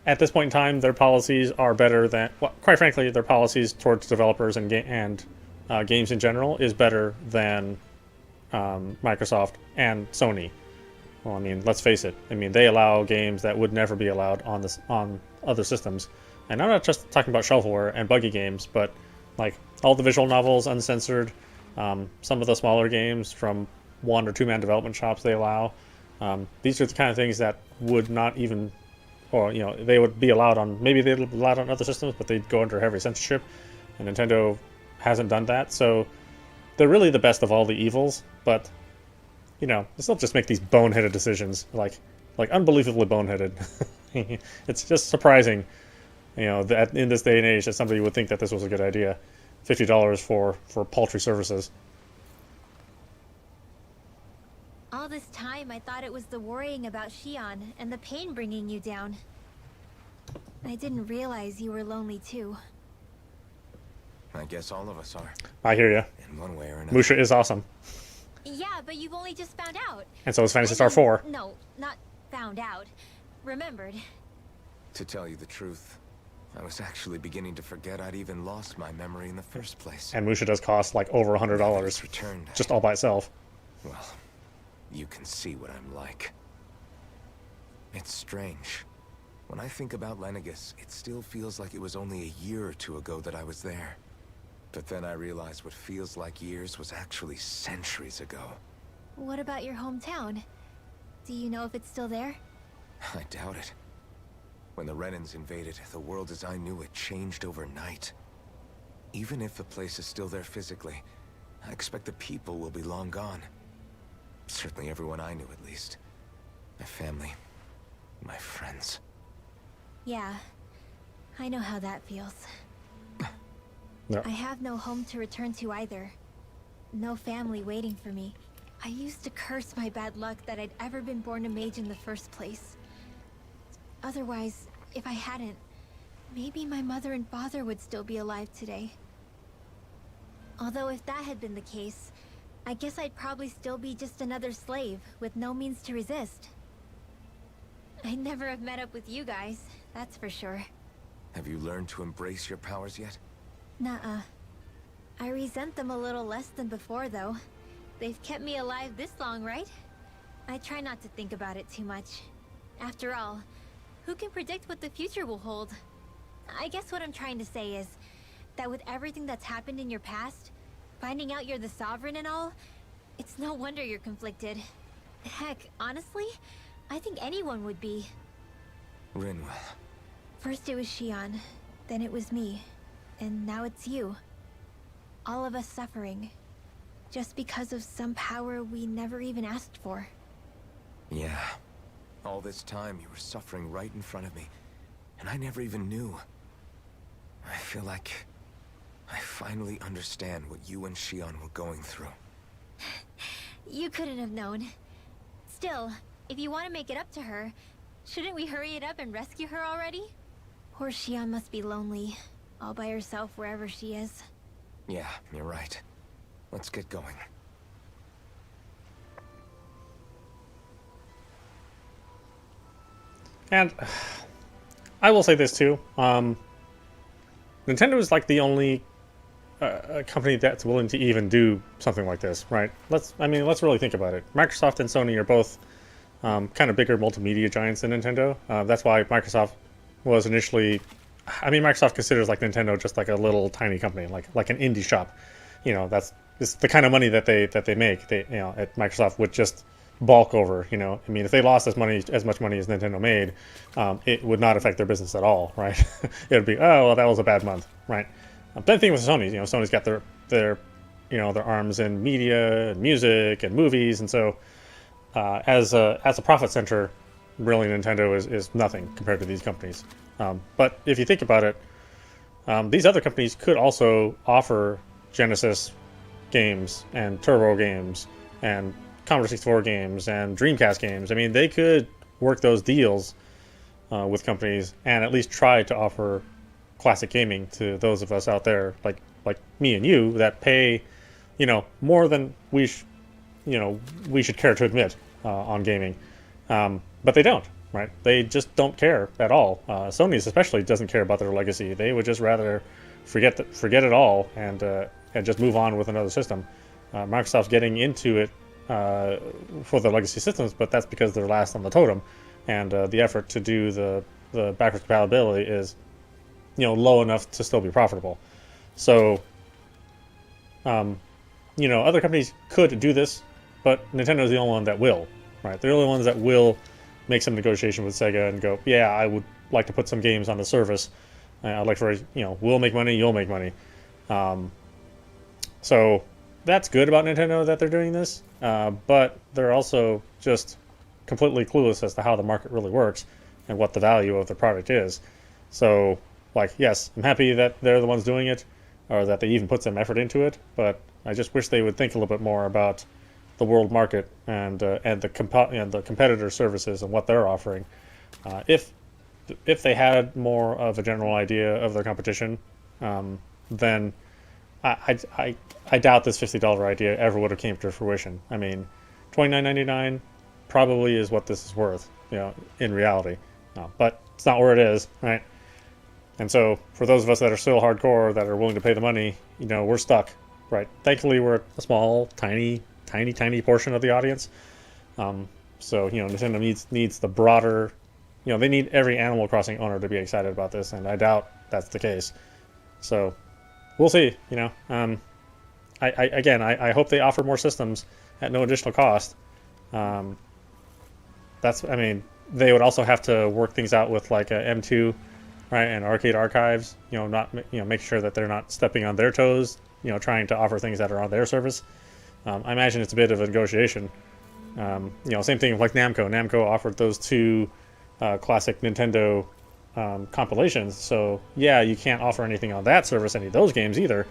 at this point in time, their policies are better than... Well, quite frankly, their policies towards developers and games in general is better than Microsoft and Sony. Well, I mean, let's face it. I mean, they allow games that would never be allowed on other systems. And I'm not just talking about shelfware and buggy games, but like all the visual novels, uncensored, some of the smaller games from 1- or 2-man development shops they allow. These are the kind of things that would not even... Or, you know, they would be allowed on... Maybe they'd be allowed on other systems, but they'd go under heavy censorship. And Nintendo hasn't done that. So they're really the best of all the evils. But, you know, they still just make these boneheaded decisions. Like unbelievably boneheaded. It's just surprising, you know, that in this day and age that somebody would think that this was a good idea. $50 for paltry services. All this time, I thought it was the worrying about Shion and the pain bringing you down. I didn't realize you were lonely too. I guess all of us are. I hear you. In one way or another. Musha is awesome. Yeah, but you've only just found out. And so is Phantasy Star 4. No, not found out. Remembered. To tell you the truth, I was actually beginning to forget I'd even lost my memory in the first place. And Musha does cost like over $100. Returned. Just all by itself. Well, you can see what I'm like. It's strange. When I think about Lenegus, it still feels like it was only a year or two ago that I was there. But then I realized what feels like years was actually centuries ago. What about your hometown? Do you know if it's still there? I doubt it. When the Renans invaded, the world as I knew it changed overnight. Even if the place is still there physically, I expect the people will be long gone. Certainly everyone I knew, at least. My family. My friends. Yeah. I know how that feels. No. I have no home to return to either. No family waiting for me. I used to curse my bad luck that I'd ever been born a mage in the first place. Otherwise, if I hadn't, maybe my mother and father would still be alive today. Although if that had been the case, I guess I'd probably still be just another slave with no means to resist. I'd never have met up with you guys, that's for sure. Have you learned to embrace your powers yet? Nuh-uh. I resent them a little less than before, though. They've kept me alive this long, right? I try not to think about it too much. After all, who can predict what the future will hold? I guess what I'm trying to say is that with everything that's happened in your past, finding out you're the Sovereign and all, it's no wonder you're conflicted. Heck, honestly, I think anyone would be. Rinwell. First it was Shion, then it was me, and now it's you. All of us suffering, just because of some power we never even asked for. Yeah. All this time you were suffering right in front of me, and I never even knew. I feel like I finally understand what you and Shion were going through. You couldn't have known. Still, if you want to make it up to her, shouldn't we hurry it up and rescue her already? Poor Shion must be lonely, all by herself wherever she is. Yeah, you're right. Let's get going. And I will say this too. Nintendo is like the only company that's willing to even do something like this, right? Let's really think about it. Microsoft and Sony are both kind of bigger multimedia giants than Nintendo. That's why Microsoft was initially. I mean, Microsoft considers like Nintendo just like a little tiny company, like an indie shop. You know, that's it's the kind of money that they make. They at Microsoft would just bulk over. You know, I mean, if they lost as much money as Nintendo made, it would not affect their business at all, right? It would be, oh well, that was a bad month, right? Same thing with Sony. You know, Sony's got their their arms in media and music and movies, and so as a profit center, really Nintendo is nothing compared to these companies. But if you think about it, these other companies could also offer Genesis games and Turbo games and Commodore 64 games and Dreamcast games. I mean, they could work those deals with companies and at least try to offer classic gaming to those of us out there, like me and you, that pay, more than we should care to admit on gaming. But they don't, right? They just don't care at all. Sony's especially doesn't care about their legacy. They would just rather forget it all and just move on with another system. Microsoft's getting into it for the legacy systems, but that's because they're last on the totem, and the effort to do the backwards compatibility is low enough to still be profitable. So other companies could do this, but Nintendo's the only one that will, right? They're the only ones that will make some negotiation with Sega and go, yeah, I would like to put some games on the service. I'd like for, we'll make money, you'll make money. So that's good about Nintendo that they're doing this, but they're also just completely clueless as to how the market really works and what the value of the product is. So, yes, I'm happy that they're the ones doing it, or that they even put some effort into it, but I just wish they would think a little bit more about the world market and the competitor services and what they're offering. If they had more of a general idea of their competition, then I doubt this $50 idea ever would have came to fruition. I mean, $29.99 probably is what this is worth, in reality. But it's not where it is, right? And so for those of us that are still hardcore, that are willing to pay the money, we're stuck, right? Thankfully, we're a small, tiny portion of the audience. So, Nintendo needs the broader, they need every Animal Crossing owner to be excited about this, and I doubt that's the case. So we'll see, I hope they offer more systems at no additional cost. They would also have to work things out with like a M2, right, and Arcade Archives, make sure that they're not stepping on their toes, trying to offer things that are on their service. I imagine it's a bit of a negotiation. Same thing like Namco. Namco offered those two classic Nintendo compilations. So yeah, you can't offer anything on that service, any of those games either.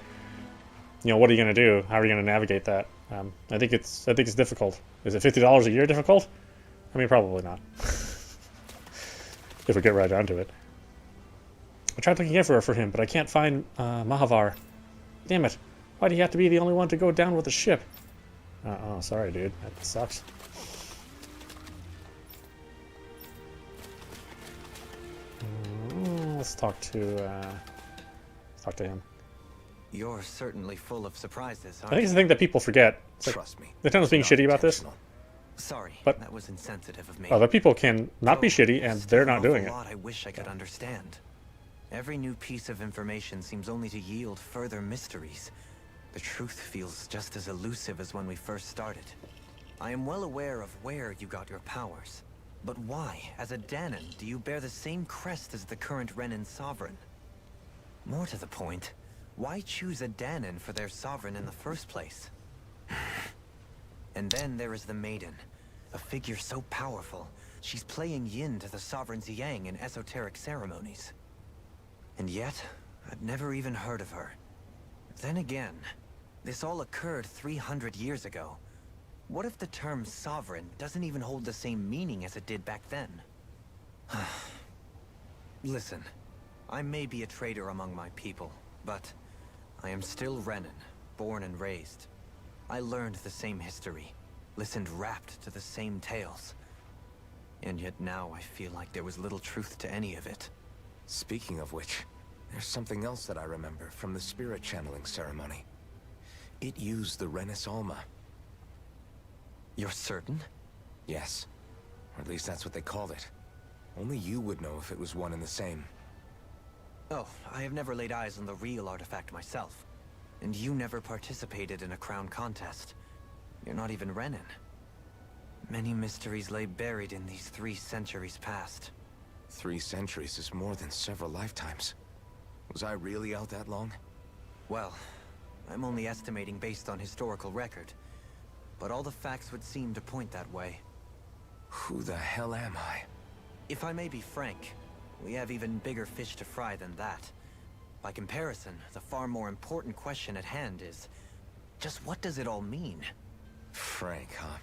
What are you going to do? How are you going to navigate that? I think it's difficult. Is it $50 a year difficult? I mean, probably not. If we get right down to it. I tried looking everywhere for him, but I can't find Mahavar. Damn it. Why do you have to be the only one to go down with the ship? Oh, sorry, dude. That sucks. Let's talk to him. You're certainly full of surprises, I think it's the thing that people forget. Trust me. Nintendo's being shitty about this. Sorry, but that was insensitive of me. Other people can not be shitty, and they're not doing it. I wish I could understand. Every new piece of information seems only to yield further mysteries. The truth feels just as elusive as when we first started. I am well aware of where you got your powers. But why, as a Danon, do you bear the same crest as the current Renan sovereign? More to the point, why choose a Danon for their sovereign in the first place? And then there is the Maiden, a figure so powerful, she's playing yin to the sovereign's yang in esoteric ceremonies. And yet, I'd never even heard of her. Then again, this all occurred 300 years ago. What if the term sovereign doesn't even hold the same meaning as it did back then? Listen, I may be a traitor among my people, but I am still Renan, born and raised. I learned the same history, listened rapt to the same tales. And yet now I feel like there was little truth to any of it. Speaking of which, there's something else that I remember from the spirit channeling ceremony. It used the Renis Alma. You're certain? Yes. Or at least that's what they called it. Only you would know if it was one and the same. Oh, I have never laid eyes on the real artifact myself. And you never participated in a crown contest. You're not even Renin. Many mysteries lay buried in these 3 centuries past. 3 centuries is more than several lifetimes. Was I really out that long? Well, I'm only estimating based on historical record. But all the facts would seem to point that way. Who the hell am I? If I may be frank, we have even bigger fish to fry than that. By comparison, the far more important question at hand is, just what does it all mean? Frank, huh?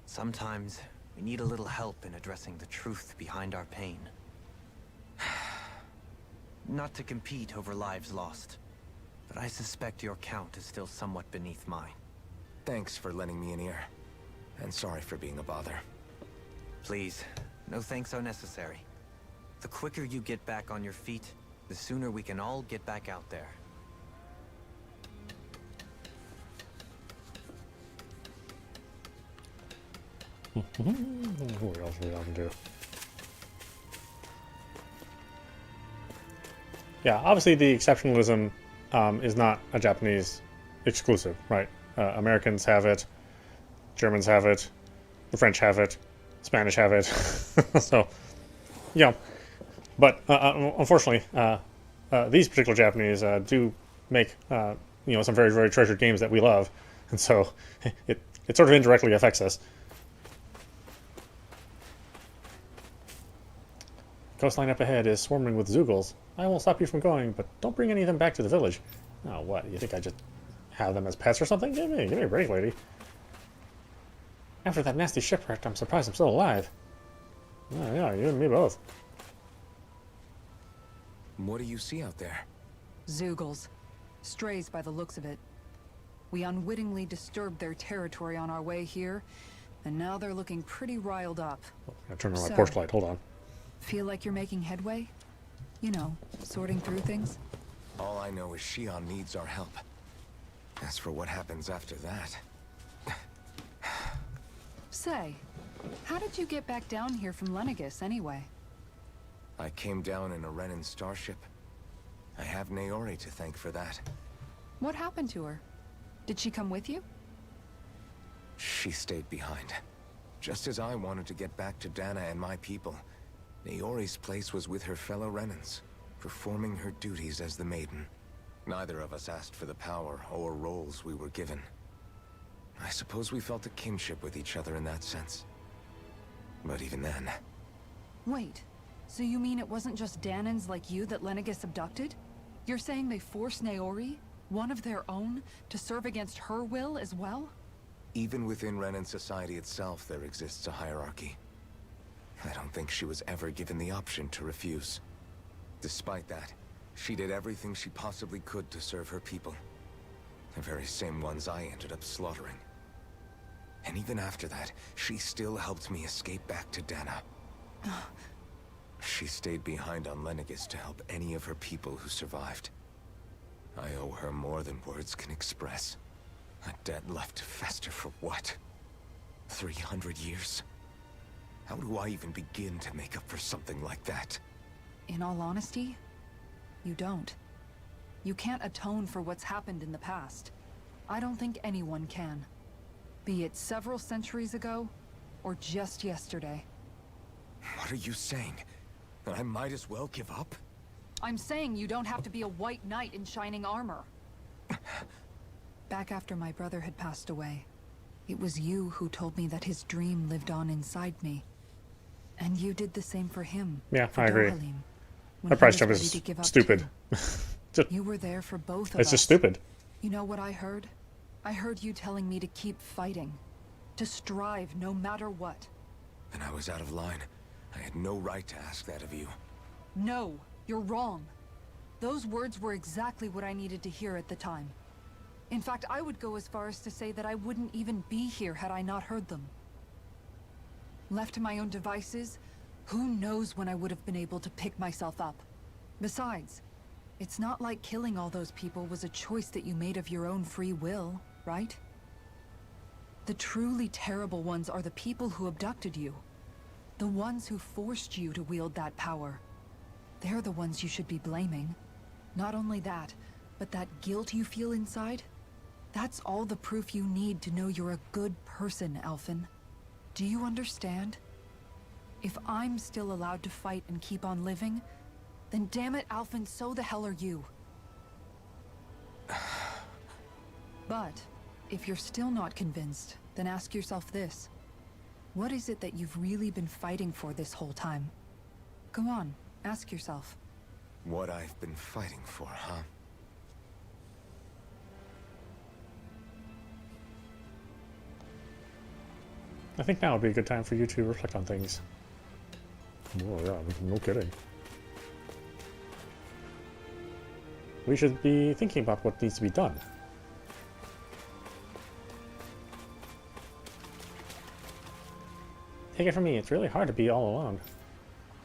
Sometimes, we need a little help in addressing the truth behind our pain. Not to compete over lives lost, but I suspect your count is still somewhat beneath mine. Thanks for lending me an ear. And sorry for being a bother. Please, no thanks are necessary. The quicker you get back on your feet, the sooner we can all get back out there. What else we can do? Yeah, obviously the exceptionalism is not a Japanese exclusive, right? Americans have it, Germans have it, the French have it, Spanish have it. So, yeah. But unfortunately, these particular Japanese do make some very, very treasured games that we love, and so it sort of indirectly affects us. Coastline up ahead is swarming with Zoogles. I won't stop you from going, but don't bring any of them back to the village. Oh, what? You think I just have them as pets or something? Give me a break, lady. After that nasty shipwreck, I'm surprised I'm still alive. Oh, yeah, you and me both. What do you see out there? Zoogles. Strays by the looks of it. We unwittingly disturbed their territory on our way here, and now they're looking pretty riled up. I turned on my porch light. Hold on. Feel like you're making headway? You know, sorting through things? All I know is Shion needs our help. As for what happens after that... Say, how did you get back down here from Lenegis, anyway? I came down in a Renin starship. I have Naori to thank for that. What happened to her? Did she come with you? She stayed behind. Just as I wanted to get back to Dana and my people, Naori's place was with her fellow Renins, performing her duties as the Maiden. Neither of us asked for the power or roles we were given. I suppose we felt a kinship with each other in that sense. But even then... Wait, so you mean it wasn't just Danans like you that Lenegis abducted? You're saying they forced Naori, one of their own, to serve against her will as well? Even within Renin society itself, there exists a hierarchy. I don't think she was ever given the option to refuse. Despite that, she did everything she possibly could to serve her people. The very same ones I ended up slaughtering. And even after that, she still helped me escape back to Dana. She stayed behind on Lenegis to help any of her people who survived. I owe her more than words can express. A debt left to fester for what? 300 years? How do I even begin to make up for something like that? In all honesty, you don't. You can't atone for what's happened in the past. I don't think anyone can. Be it several centuries ago, or just yesterday. What are you saying? That I might as well give up? I'm saying you don't have to be a white knight in shining armor. Back after my brother had passed away, it was you who told me that his dream lived on inside me. And you did the same for him. Yeah, for I agree. Dohalim, when That he price was jump ready is to give up stupid. too. You were there for both of us. It's just stupid. You know what I heard? I heard you telling me to keep fighting. To strive no matter what. And I was out of line. I had no right to ask that of you. No, you're wrong. Those words were exactly what I needed to hear at the time. In fact, I would go as far as to say that I wouldn't even be here had I not heard them. Left to my own devices, who knows when I would have been able to pick myself up. Besides, it's not like killing all those people was a choice that you made of your own free will, right? The truly terrible ones are the people who abducted you. The ones who forced you to wield that power. They're the ones you should be blaming. Not only that, but that guilt you feel inside, that's all the proof you need to know you're a good person, Alphen. Do you understand? If I'm still allowed to fight and keep on living, then damn it, Alphen, so the hell are you. But if you're still not convinced, then ask yourself this. What is it that you've really been fighting for this whole time? Go on, ask yourself. What I've been fighting for, huh? I think now would be a good time for you to reflect on things. Oh yeah, no kidding. We should be thinking about what needs to be done. Take it from me, it's really hard to be all alone.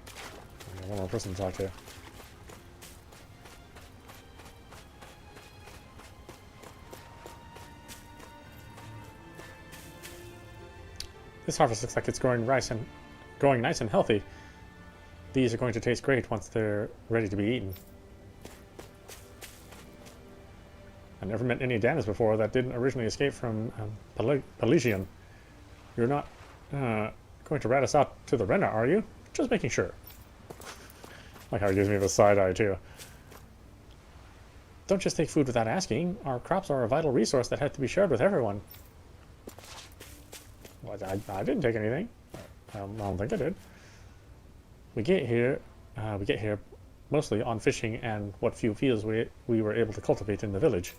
I got one more person to talk to. This harvest looks like it's growing nice and healthy. These are going to taste great once they're ready to be eaten. I never met any Danis before that didn't originally escape from Pelesian. You're not going to rat us out to the Renna, are you? Just making sure. Like how he gives me the side eye too. Don't just take food without asking. Our crops are a vital resource that had to be shared with everyone. Well, I didn't take anything. I don't think I did. We get here mostly on fishing and what few fields we were able to cultivate in the village.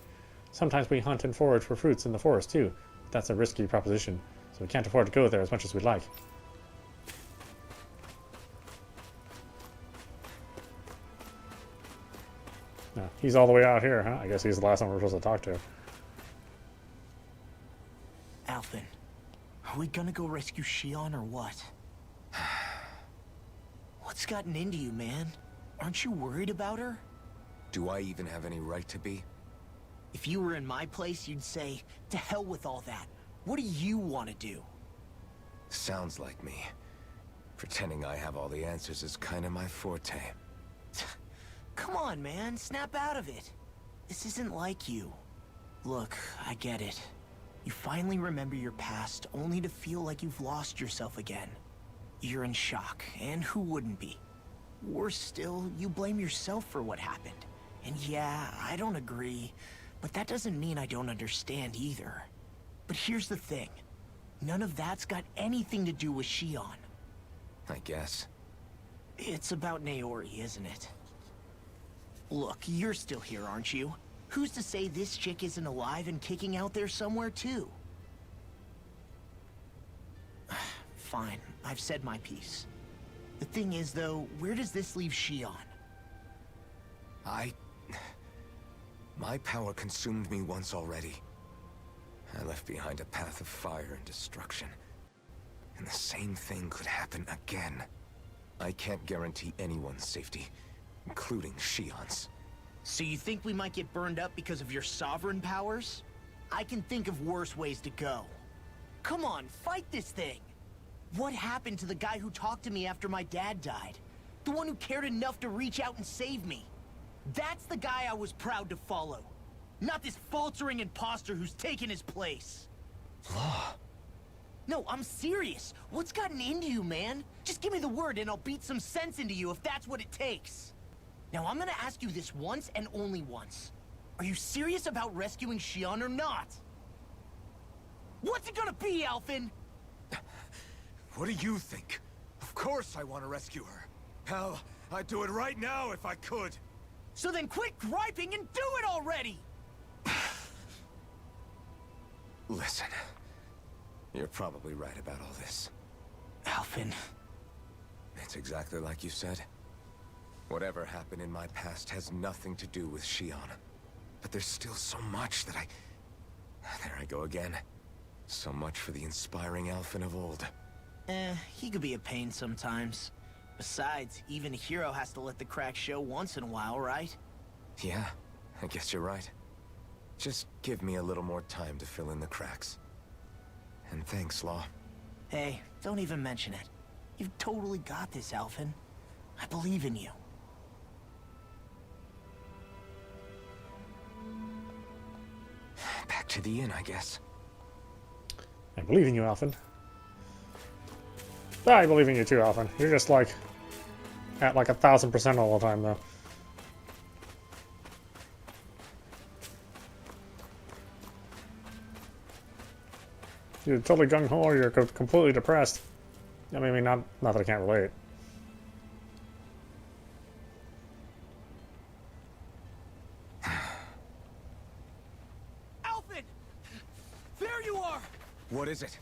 Sometimes we hunt and forage for fruits in the forest too. That's a risky proposition, so we can't afford to go there as much as we'd like. No, he's all the way out here, huh? I guess he's the last one we're supposed to talk to. Alphen, are we gonna go rescue Shion or what? What's gotten into you, man? Aren't you worried about her? Do I even have any right to be? If you were in my place, you'd say, to hell with all that. What do you want to do? Sounds like me. Pretending I have all the answers is kind of my forte. Come on, man. Snap out of it. This isn't like you. Look, I get it. You finally remember your past, only to feel like you've lost yourself again. You're in shock, and who wouldn't be? Worse still, you blame yourself for what happened. And yeah, I don't agree, but that doesn't mean I don't understand either. But here's the thing. None of that's got anything to do with Shion. I guess. It's about Naori, isn't it? Look, you're still here, aren't you? Who's to say this chick isn't alive and kicking out there somewhere too? Fine, I've said my piece. The thing is, though, where does this leave Shion? My power consumed me once already. I left behind a path of fire and destruction. And the same thing could happen again. I can't guarantee anyone's safety, including Shion's. So you think we might get burned up because of your sovereign powers? I can think of worse ways to go. Come on, fight this thing! What happened to the guy who talked to me after my dad died? The one who cared enough to reach out and save me? That's the guy I was proud to follow. Not this faltering imposter who's taken his place. Law. No, I'm serious. What's gotten into you, man? Just give me the word and I'll beat some sense into you if that's what it takes. Now, I'm gonna ask you this once and only once. Are you serious about rescuing Shion or not? What's it gonna be, Alphen? What do you think? Of course I want to rescue her. Hell, I'd do it right now if I could. So then quit griping and do it already! Listen, you're probably right about all this. Alphen. It's exactly like you said. Whatever happened in my past has nothing to do with Shion. But there's still so much that there I go again. So much for the inspiring Alphen of old. He could be a pain sometimes. Besides, even a hero has to let the cracks show once in a while, right? Yeah, I guess you're right. Just give me a little more time to fill in the cracks. And thanks, Law. Hey, don't even mention it. You've totally got this, Alphen. I believe in you. Back to the inn, I guess. I believe in you, Alphen. I believe in you too, Alphen. You're just like at like 1000% all the time, though. You're totally gung-ho, or you're completely depressed. I mean, not that I can't relate. Alphen! There you are! What is it?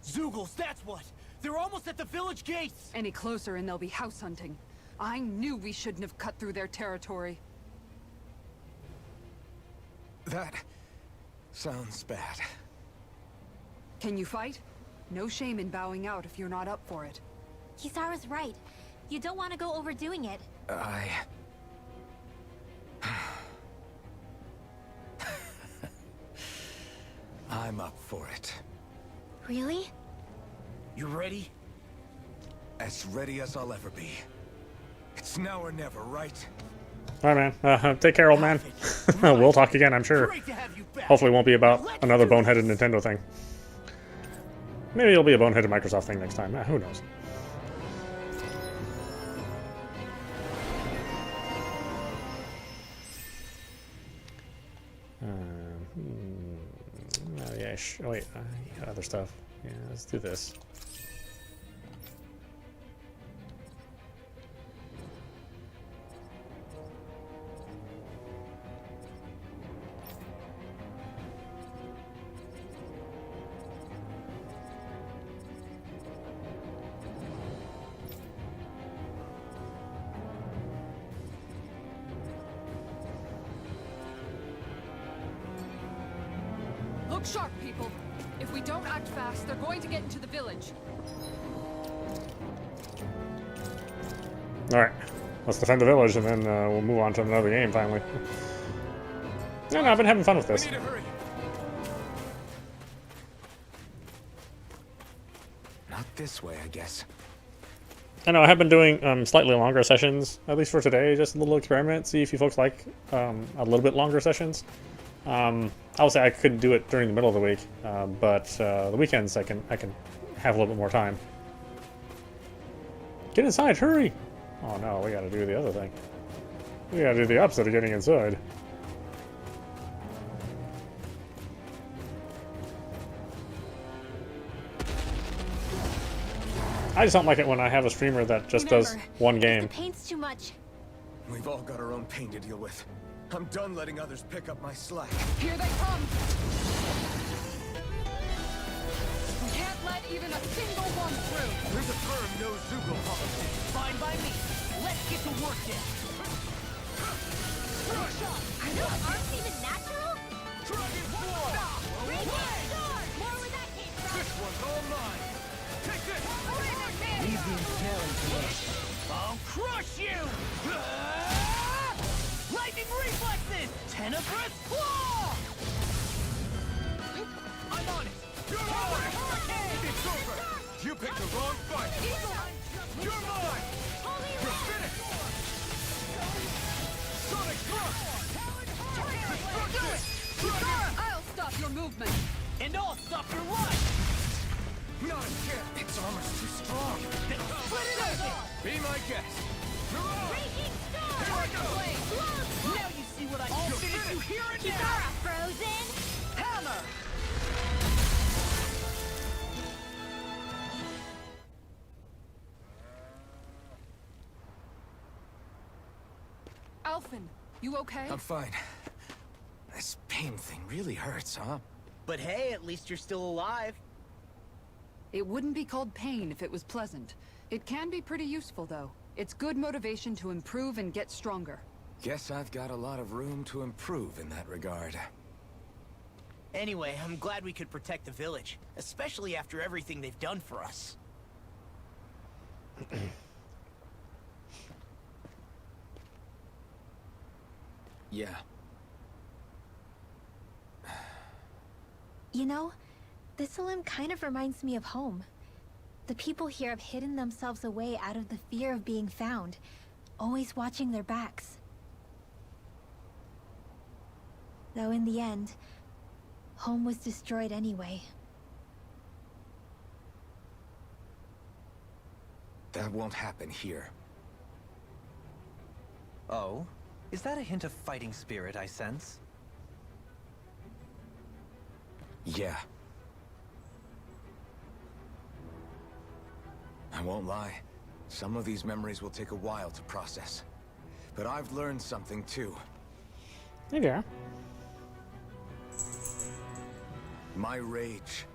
Zeugles, that's what! They're almost at the village gates! Any closer and they'll be house hunting. I knew we shouldn't have cut through their territory. That sounds bad. Can you fight? No shame in bowing out if you're not up for it. Kisara's right. You don't want to go overdoing it. I'm up for it. Really? You ready? As ready as I'll ever be. It's now or never, right? Alright, man. Take care, old man. We'll talk again, I'm sure. Great to have you back. Hopefully it won't be about another boneheaded Nintendo thing. Maybe it'll be a boneheaded Microsoft thing next time. Who knows? Oh, yeah, oh, wait. I got other stuff. Yeah, let's do this. Look sharp, people. If we don't act fast, they're going to get into the village. Alright, let's defend the village and then we'll move on to another game finally. No, I've been having fun with this. We need to hurry. Not this way, I guess. I know I have been doing slightly longer sessions, at least for today, just a little experiment, see if you folks like a little bit longer sessions. I would say I couldn't do it during the middle of the week, but the weekends I can have a little bit more time. Get inside, hurry! Oh no, we gotta do the other thing. We gotta do the opposite of getting inside. I just don't like it when I have a streamer that just does one game. The paint's too much. We've all got our own pain to deal with. I'm done letting others pick up my slack. Here they come! We can't let even a single one through! There's a firm no Zeugle policy. Fine by me. Let's get to work then. Are those arms even natural? Dragon War! Raging Sword! More where that came from! This one's all mine. Take this! Leave the smelling to me. I'll crush you! Lightning reflexes! Tenebrous claw! I'm on it! You're mine! Hurricane! It's over! You picked the wrong fight! You're mine! You're finished! Sonic thrust! Destruction! I'll stop your movement! And I'll stop your life! Not a chance. Its armor's too strong. Then split it open! Be my guest. Raging Sword! Here I go! Now you see what I can do! I'll finish you here and now! Kisara frozen! Hammer! Alphen, you okay? I'm fine. This pain thing really hurts, huh? But hey, at least you're still alive. It wouldn't be called pain if it was pleasant. It can be pretty useful, though. It's good motivation to improve and get stronger. Guess I've got a lot of room to improve in that regard. Anyway, I'm glad we could protect the village, especially after everything they've done for us. Yeah. You know, this Salim kind of reminds me of home. The people here have hidden themselves away out of the fear of being found, always watching their backs. Though in the end, home was destroyed anyway. That won't happen here. Oh? Is that a hint of fighting spirit I sense? Yeah. I won't lie. Some of these memories will take a while to process. But I've learned something too. Yeah. My rage,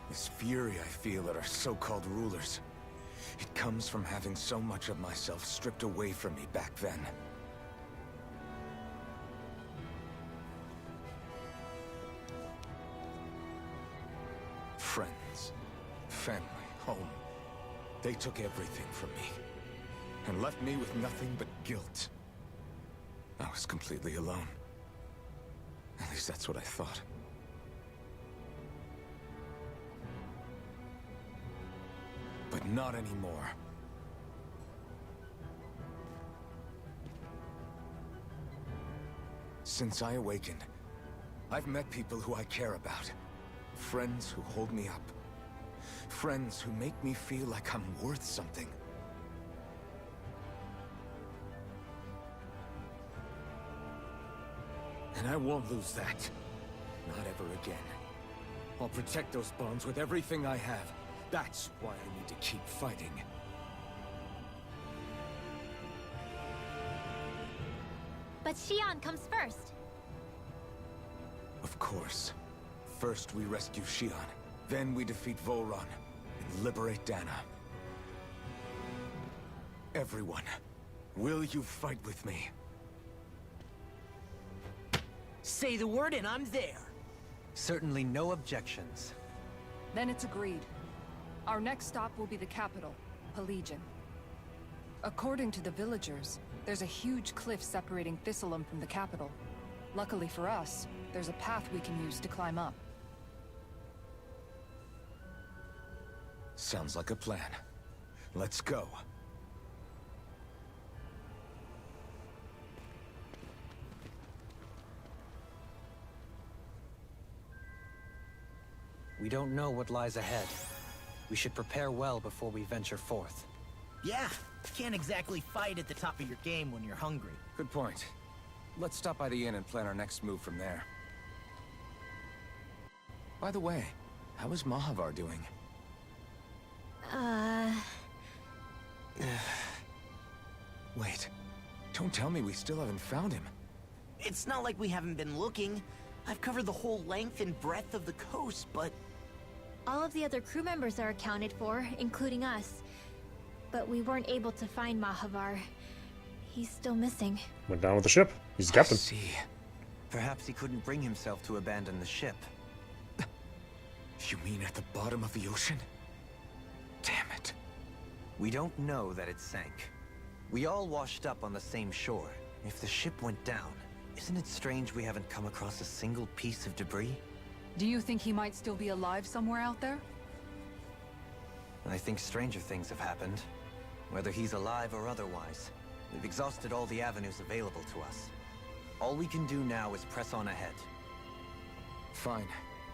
this fury I feel at our so-called rulers, it comes from having so much of myself stripped away from me back then. Friends, family, home. They took everything from me and left me with nothing but guilt. I was completely alone. At least that's what I thought. But not anymore. Since I awakened, I've met people who I care about. Friends who hold me up. Friends who make me feel like I'm worth something. And I won't lose that. Not ever again. I'll protect those bonds with everything I have. That's why I need to keep fighting. But Xion comes first. Of course. First we rescue Xion, then we defeat Volron, and liberate Dana. Everyone, will you fight with me? Say the word and I'm there. Certainly no objections. Then it's agreed. Our next stop will be the capital, Pelegion. According to the villagers, there's a huge cliff separating Thistleum from the capital. Luckily for us, there's a path we can use to climb up. Sounds like a plan. Let's go. We don't know what lies ahead. We should prepare well before we venture forth. Yeah, can't exactly fight at the top of your game when you're hungry. Good point. Let's stop by the inn and plan our next move from there. By the way, how is Mahavar doing? Wait, don't tell me we still haven't found him. It's not like we haven't been looking. I've covered the whole length and breadth of the coast, but... All of the other crew members are accounted for, including us. But we weren't able to find Mahavar. He's still missing. Went down with the ship. He's the captain. I see. Perhaps he couldn't bring himself to abandon the ship. You mean at the bottom of the ocean? Damn it. We don't know that it sank. We all washed up on the same shore. If the ship went down, isn't it strange we haven't come across a single piece of debris? Do you think he might still be alive somewhere out there? I think stranger things have happened. Whether he's alive or otherwise, we've exhausted all the avenues available to us. All we can do now is press on ahead. Fine,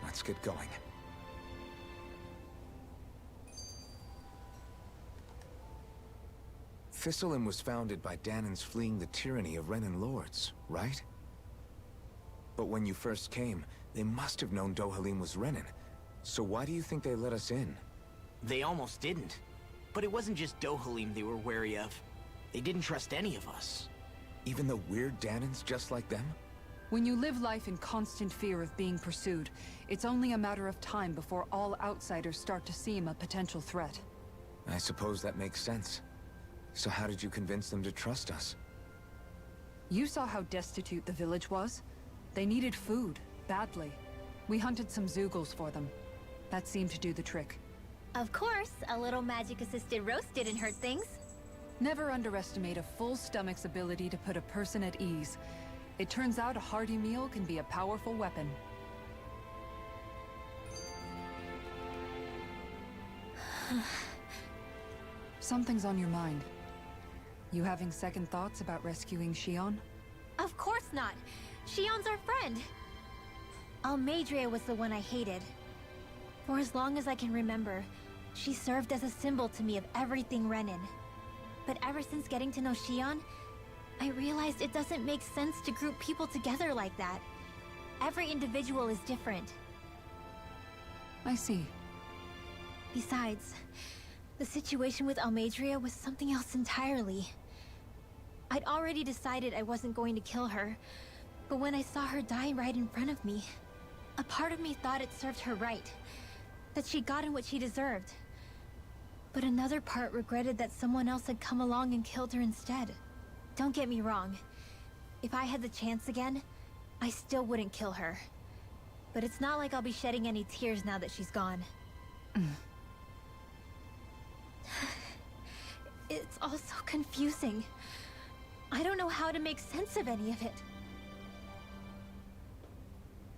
let's get going. Thistleum was founded by Danans fleeing the tyranny of Renan lords, right? But when you first came, they must have known Dohalim was Renan. So why do you think they let us in? They almost didn't. But it wasn't just Dohalim they were wary of. They didn't trust any of us. Even the weird Danans just like them? When you live life in constant fear of being pursued, it's only a matter of time before all outsiders start to seem a potential threat. I suppose that makes sense. So how did you convince them to trust us? You saw how destitute the village was? They needed food, badly. We hunted some Zeugles for them. That seemed to do the trick. Of course, a little magic-assisted roast didn't hurt things. Never underestimate a full stomach's ability to put a person at ease. It turns out a hearty meal can be a powerful weapon. Something's on your mind. You having second thoughts about rescuing Shion? Of course not. Shion's our friend. Almadria was the one I hated. For as long as I can remember, she served as a symbol to me of everything Renin. But ever since getting to know Shion, I realized it doesn't make sense to group people together like that. Every individual is different. I see. Besides, the situation with Almadria was something else entirely. I'd already decided I wasn't going to kill her, but when I saw her die right in front of me, a part of me thought it served her right, that she'd gotten what she deserved. But another part regretted that someone else had come along and killed her instead. Don't get me wrong. If I had the chance again, I still wouldn't kill her. But it's not like I'll be shedding any tears now that she's gone. It's all so confusing. I don't know how to make sense of any of it.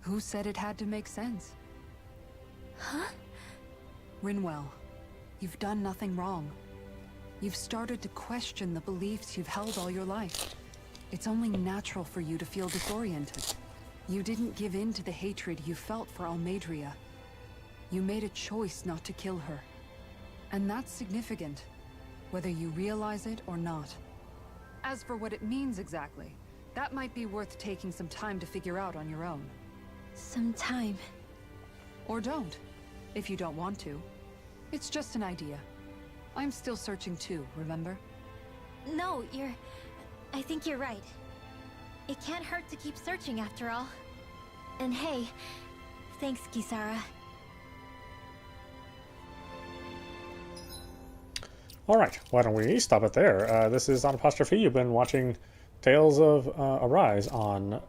Who said it had to make sense? Huh? Rinwell, you've done nothing wrong. You've started to question the beliefs you've held all your life. It's only natural for you to feel disoriented. You didn't give in to the hatred you felt for Almadria. You made a choice not to kill her. And that's significant, whether you realize it or not. As for what it means exactly, that might be worth taking some time to figure out on your own. Some time. Or don't, if you don't want to. It's just an idea. I'm still searching too, remember? No, I think you're right. It can't hurt to keep searching after all. And hey, thanks, Kisara. Alright, why don't we stop it there? This is Apostrophe. You've been watching Tales of Arise on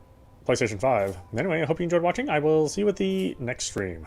PlayStation 5. Anyway, I hope you enjoyed watching. I will see you at the next stream.